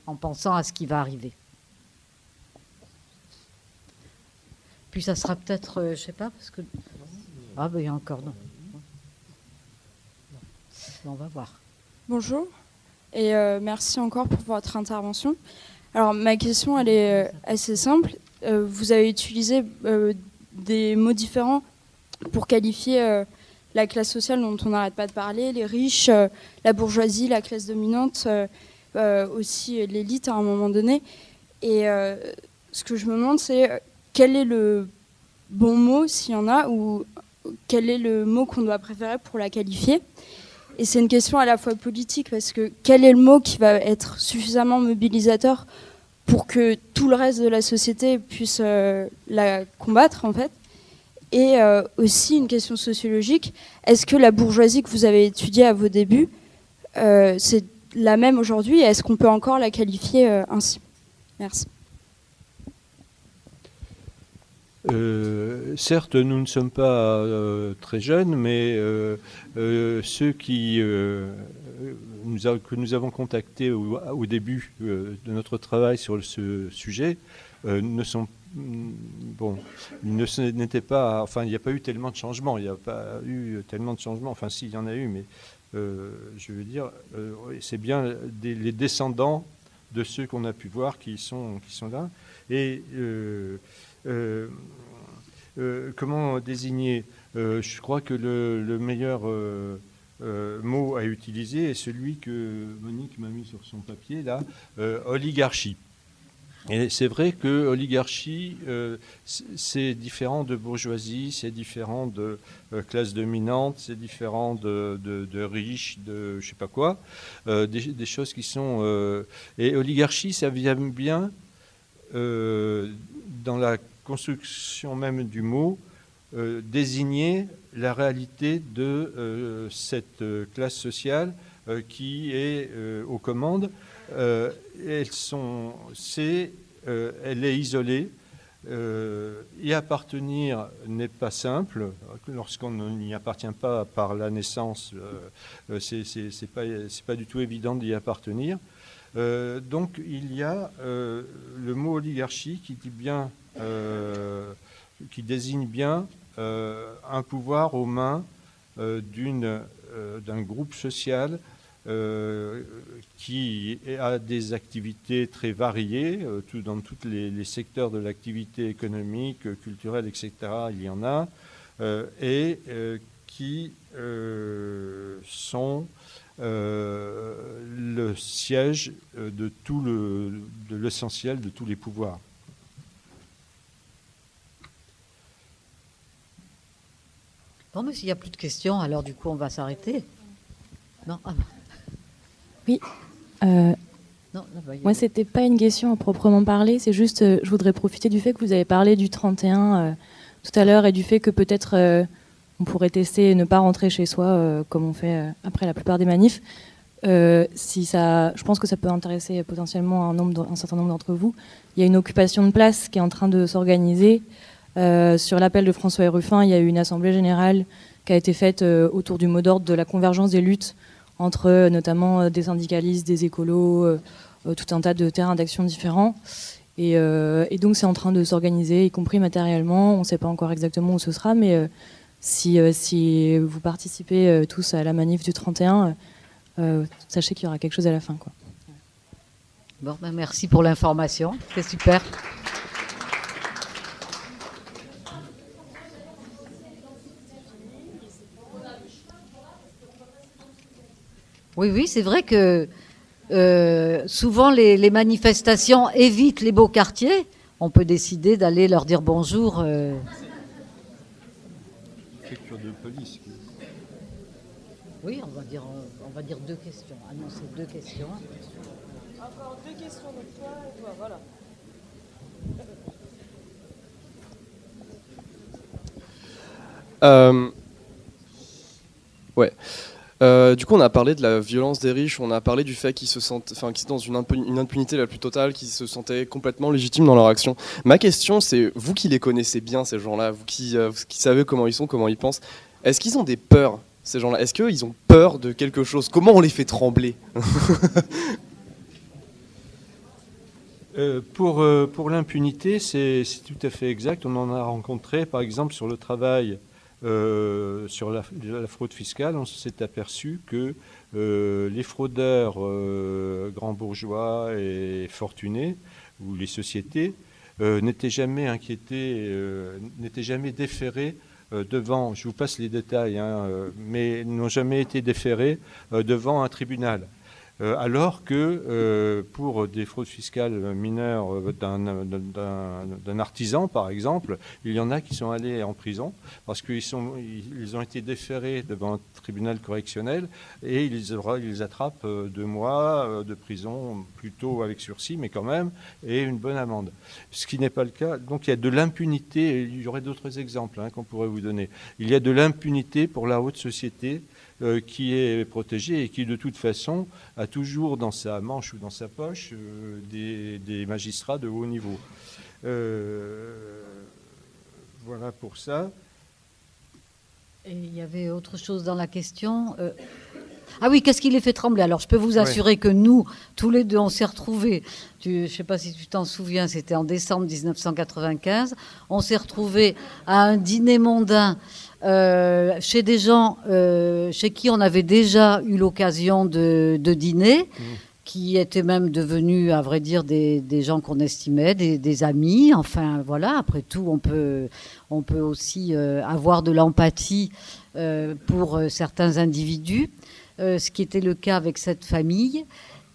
En pensant à ce qui va arriver. Puis ça sera peut-être, je ne sais pas, parce que... Ah ben il y a encore, non. On va voir.
Bonjour, et merci encore pour votre intervention. Alors ma question, elle est assez simple. Vous avez utilisé des mots différents pour qualifier la classe sociale dont on n'arrête pas de parler, les riches, la bourgeoisie, la classe dominante, aussi l'élite à un moment donné. Et ce que je me demande, c'est quel est le bon mot, s'il y en a, ou quel est le mot qu'on doit préférer pour la qualifier. Et c'est une question à la fois politique, parce que quel est le mot qui va être suffisamment mobilisateur pour que tout le reste de la société puisse la combattre, en fait. Et aussi une question sociologique, est-ce que la bourgeoisie que vous avez étudiée à vos débuts, c'est la même aujourd'hui, et est-ce qu'on peut encore la qualifier ainsi? Merci.
Certes, nous ne sommes pas très jeunes, mais ceux que nous avons contactés au début de notre travail sur ce sujet ne sont n'étaient pas. Enfin, il n'y a pas eu tellement de changements. Il n'y a pas eu tellement de changements. Enfin, si, il y en a eu, mais je veux dire, c'est bien les descendants de ceux qu'on a pu voir qui sont là. Et comment désigner je crois que le meilleur mot à utiliser est celui que Monique m'a mis sur son papier, là, oligarchie. Et c'est vrai que oligarchie, c'est différent de bourgeoisie, c'est différent de classe dominante, c'est différent de riches, de je sais pas quoi, des choses qui sont... et oligarchie, ça vient bien, dans la construction même du mot, désigner la réalité de cette classe sociale qui est aux commandes. Elle est isolée. Y appartenir n'est pas simple. Lorsqu'on n'y appartient pas par la naissance, c'est pas du tout évident d'y appartenir. Donc il y a le mot oligarchie qui dit bien, qui désigne bien un pouvoir aux mains d'un groupe social qui a des activités très variées, dans tous les secteurs de l'activité économique, culturelle, etc. Il y en a, et qui sont le siège de l'essentiel de tous les pouvoirs.
Bon, mais s'il n'y a plus de questions, alors du coup, on va s'arrêter. Non.
Oui.
Non,
moi, c'était pas une question à proprement parler. C'est juste, je voudrais profiter du fait que vous avez parlé du 31 tout à l'heure et du fait que peut-être on pourrait tester et ne pas rentrer chez soi comme on fait après la plupart des manifs. Je pense que ça peut intéresser potentiellement un certain nombre d'entre vous. Il y a une occupation de place qui est en train de s'organiser. Sur l'appel de François Ruffin, il y a eu une assemblée générale qui a été faite autour du mot d'ordre de la convergence des luttes entre notamment des syndicalistes, des écolos, tout un tas de terrains d'action différents. Et donc c'est en train de s'organiser, y compris matériellement. On ne sait pas encore exactement où ce sera, mais si vous participez tous à la manif du 31, sachez qu'il y aura quelque chose à la fin, quoi.
Bon, ben merci pour l'information, c'est super. Oui, c'est vrai que souvent les manifestations évitent les beaux quartiers. On peut décider d'aller leur dire bonjour.
Préfecture de police.
Oui, on va dire deux questions. Ah non, c'est deux questions.
Encore deux questions, donc toi et toi, voilà.
Ouais. Du coup, on a parlé de la violence des riches, on a parlé du fait qu'ils se sentent, qu'ils sont dans une impunité la plus totale, qu'ils se sentaient complètement légitimes dans leur action. Ma question, c'est vous qui les connaissez bien, ces gens-là, vous qui savez comment ils sont, comment ils pensent, est-ce qu'ils ont des peurs, ces gens-là? Est-ce qu'ils ont peur de quelque chose? Comment on les fait trembler?
Pour l'impunité, c'est tout à fait exact. On en a rencontré, par exemple, sur le travail. Sur la fraude fiscale, on s'est aperçu que les fraudeurs grands bourgeois et fortunés, ou les sociétés, n'étaient jamais inquiétés, n'étaient jamais déférés devant, je vous passe les détails, mais n'ont jamais été déférés devant un tribunal. Alors que pour des fraudes fiscales mineures d'un artisan, par exemple, il y en a qui sont allés en prison parce qu'ils ont été déférés devant un tribunal correctionnel et ils attrapent 2 mois de prison, plutôt avec sursis, mais quand même, et une bonne amende. Ce qui n'est pas le cas. Donc il y a de l'impunité, il y aurait d'autres exemples qu'on pourrait vous donner. Il y a de l'impunité pour la haute société qui est protégé et qui, de toute façon, a toujours dans sa manche ou dans sa poche des magistrats de haut niveau. Voilà pour ça.
Et il y avait autre chose dans la question. Ah oui, qu'est-ce qui les fait trembler? Alors, je peux vous assurer que nous, tous les deux, on s'est retrouvés. Je ne sais pas si tu t'en souviens, c'était en décembre 1995. On s'est retrouvés à un dîner mondain chez des gens chez qui on avait déjà eu l'occasion de dîner, qui étaient même devenus, à vrai dire, des gens qu'on estimait, des amis. Enfin, voilà, après tout, on peut aussi avoir de l'empathie pour certains individus, ce qui était le cas avec cette famille.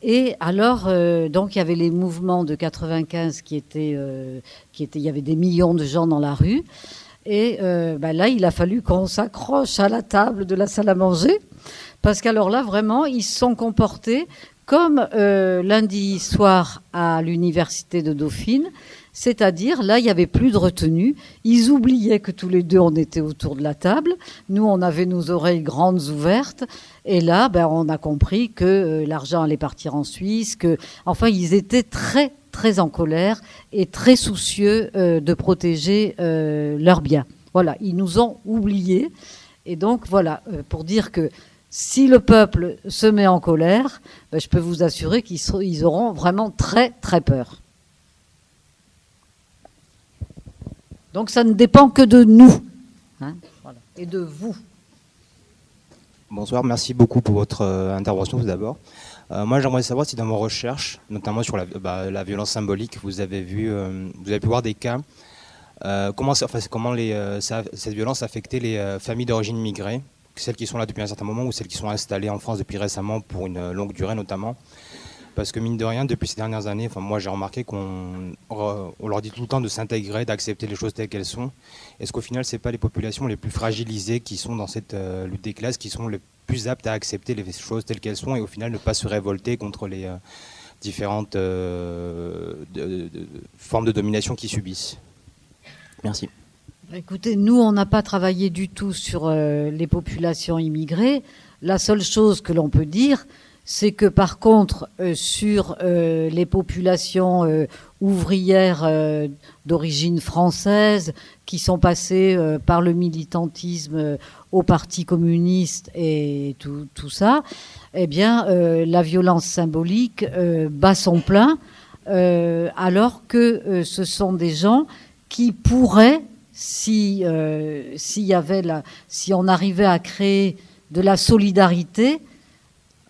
Et alors, donc il y avait les mouvements de 95 il y avait des millions de gens dans la rue. Et là, il a fallu qu'on s'accroche à la table de la salle à manger, parce qu'alors là, vraiment, ils se sont comportés comme lundi soir à l'université de Dauphine, c'est-à-dire là, il n'y avait plus de retenue. Ils oubliaient que tous les deux, on était autour de la table. Nous, on avait nos oreilles grandes ouvertes. Et là, on a compris que l'argent allait partir en Suisse. Enfin, ils étaient très, très en colère et très soucieux de protéger leurs biens. Voilà, ils nous ont oubliés. Et donc, voilà, pour dire que si le peuple se met en colère, je peux vous assurer qu'ils auront vraiment très, très peur. Donc ça ne dépend que de nous, hein, voilà, et de vous.
Bonsoir, merci beaucoup pour votre intervention tout d'abord. Moi j'aimerais savoir si dans vos recherches, notamment sur la violence symbolique, vous avez pu voir des cas, comment cette violence affectait les familles d'origine immigrée, celles qui sont là depuis un certain moment ou celles qui sont installées en France depuis récemment pour une longue durée notamment. Parce que mine de rien, depuis ces dernières années, moi j'ai remarqué qu'on leur dit tout le temps de s'intégrer, d'accepter les choses telles qu'elles sont. Est-ce qu'au final, ce n'est pas les populations les plus fragilisées qui sont dans cette lutte des classes, qui sont les plus aptes à accepter les choses telles qu'elles sont et au final ne pas se révolter contre les différentes formes de domination qu'ils subissent? Merci.
Écoutez, nous, on n'a pas travaillé du tout sur les populations immigrées. La seule chose que l'on peut dire, c'est que par contre, sur les populations ouvrières d'origine française qui sont passées par le militantisme au Parti communiste et tout ça, eh bien, la violence symbolique bat son plein, alors que ce sont des gens qui pourraient, si on arrivait à créer de la solidarité,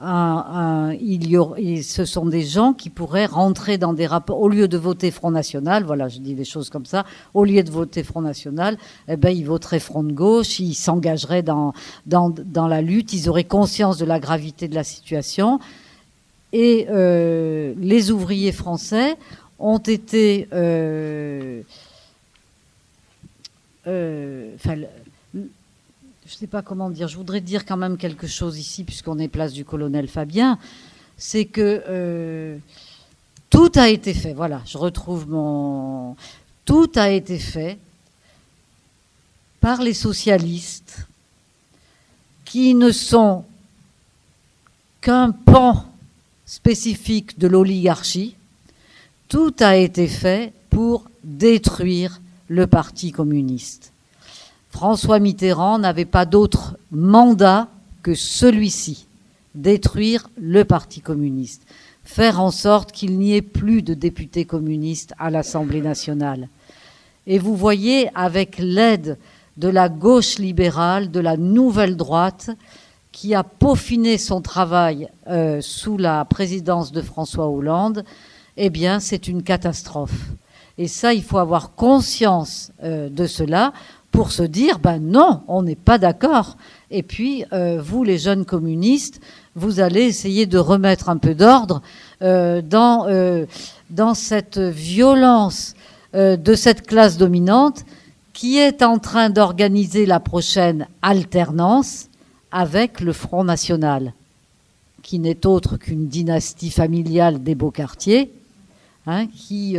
ce sont des gens qui pourraient rentrer dans des rapports, au lieu de voter Front National, voilà, je dis des choses comme ça, au lieu de voter Front National, ils voteraient Front de gauche, ils s'engageraient dans la lutte, ils auraient conscience de la gravité de la situation. Et les ouvriers français ont été... je ne sais pas comment dire, je voudrais dire quand même quelque chose ici, puisqu'on est place du colonel Fabien, c'est que tout a été fait, voilà, je retrouve tout a été fait par les socialistes qui ne sont qu'un pan spécifique de l'oligarchie. Tout a été fait pour détruire le Parti communiste. François Mitterrand n'avait pas d'autre mandat que celui-ci, détruire le Parti communiste, faire en sorte qu'il n'y ait plus de députés communistes à l'Assemblée nationale. Et vous voyez, avec l'aide de la gauche libérale, de la nouvelle droite, qui a peaufiné son travail sous la présidence de François Hollande, eh bien, c'est une catastrophe. Et ça, il faut avoir conscience de cela, pour se dire, non, on n'est pas d'accord. Et puis, vous, les jeunes communistes, vous allez essayer de remettre un peu d'ordre dans cette violence de cette classe dominante qui est en train d'organiser la prochaine alternance avec le Front National, qui n'est autre qu'une dynastie familiale des Beaucartier, qui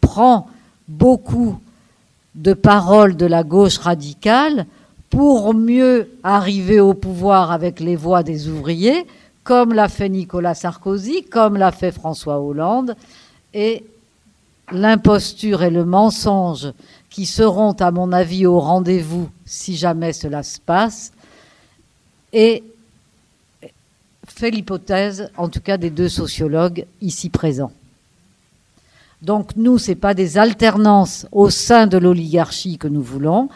prend beaucoup de paroles de la gauche radicale pour mieux arriver au pouvoir avec les voix des ouvriers, comme l'a fait Nicolas Sarkozy, comme l'a fait François Hollande. Et l'imposture et le mensonge qui seront, à mon avis, au rendez-vous si jamais cela se passe, et fait l'hypothèse, en tout cas des deux sociologues ici présents. Donc nous, ce n'est pas des alternances au sein de l'oligarchie que nous voulons,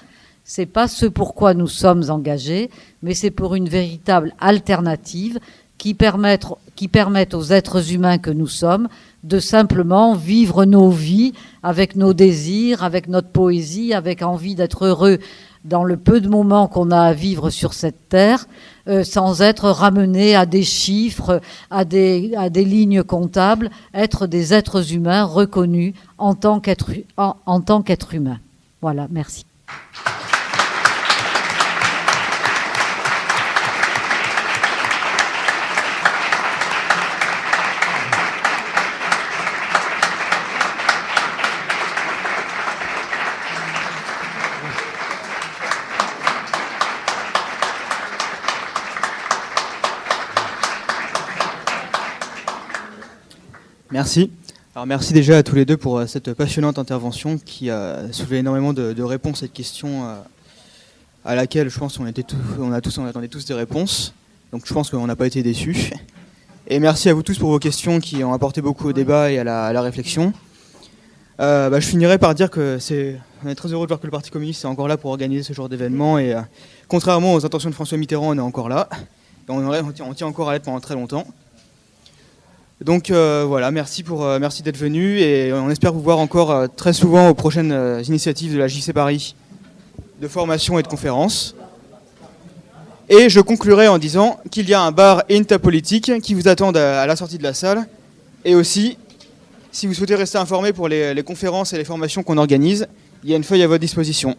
ce n'est pas ce pourquoi nous sommes engagés, mais c'est pour une véritable alternative qui permette aux êtres humains que nous sommes de simplement vivre nos vies avec nos désirs, avec notre poésie, avec envie d'être heureux dans le peu de moments qu'on a à vivre sur cette terre, sans être ramenés à des chiffres, à des lignes comptables, être des êtres humains reconnus en tant qu'être humain. Voilà, merci.
Merci. Alors merci déjà à tous les deux pour cette passionnante intervention qui a soulevé énormément de réponses à cette question à laquelle je pense qu'on attendait tous des réponses. Donc je pense qu'on n'a pas été déçus. Et merci à vous tous pour vos questions qui ont apporté beaucoup au débat et à la réflexion. Je finirai par dire que on est très heureux de voir que le Parti communiste est encore là pour organiser ce genre d'événement et contrairement aux intentions de François Mitterrand, on est encore là. Et on tient encore à l'être pendant très longtemps. Donc voilà, merci d'être venu et on espère vous voir encore très souvent aux prochaines initiatives de la JC Paris de formation et de conférences. Et je conclurai en disant qu'il y a un bar et une table politique qui vous attendent à la sortie de la salle. Et aussi, si vous souhaitez rester informé pour les conférences et les formations qu'on organise, il y a une feuille à votre disposition.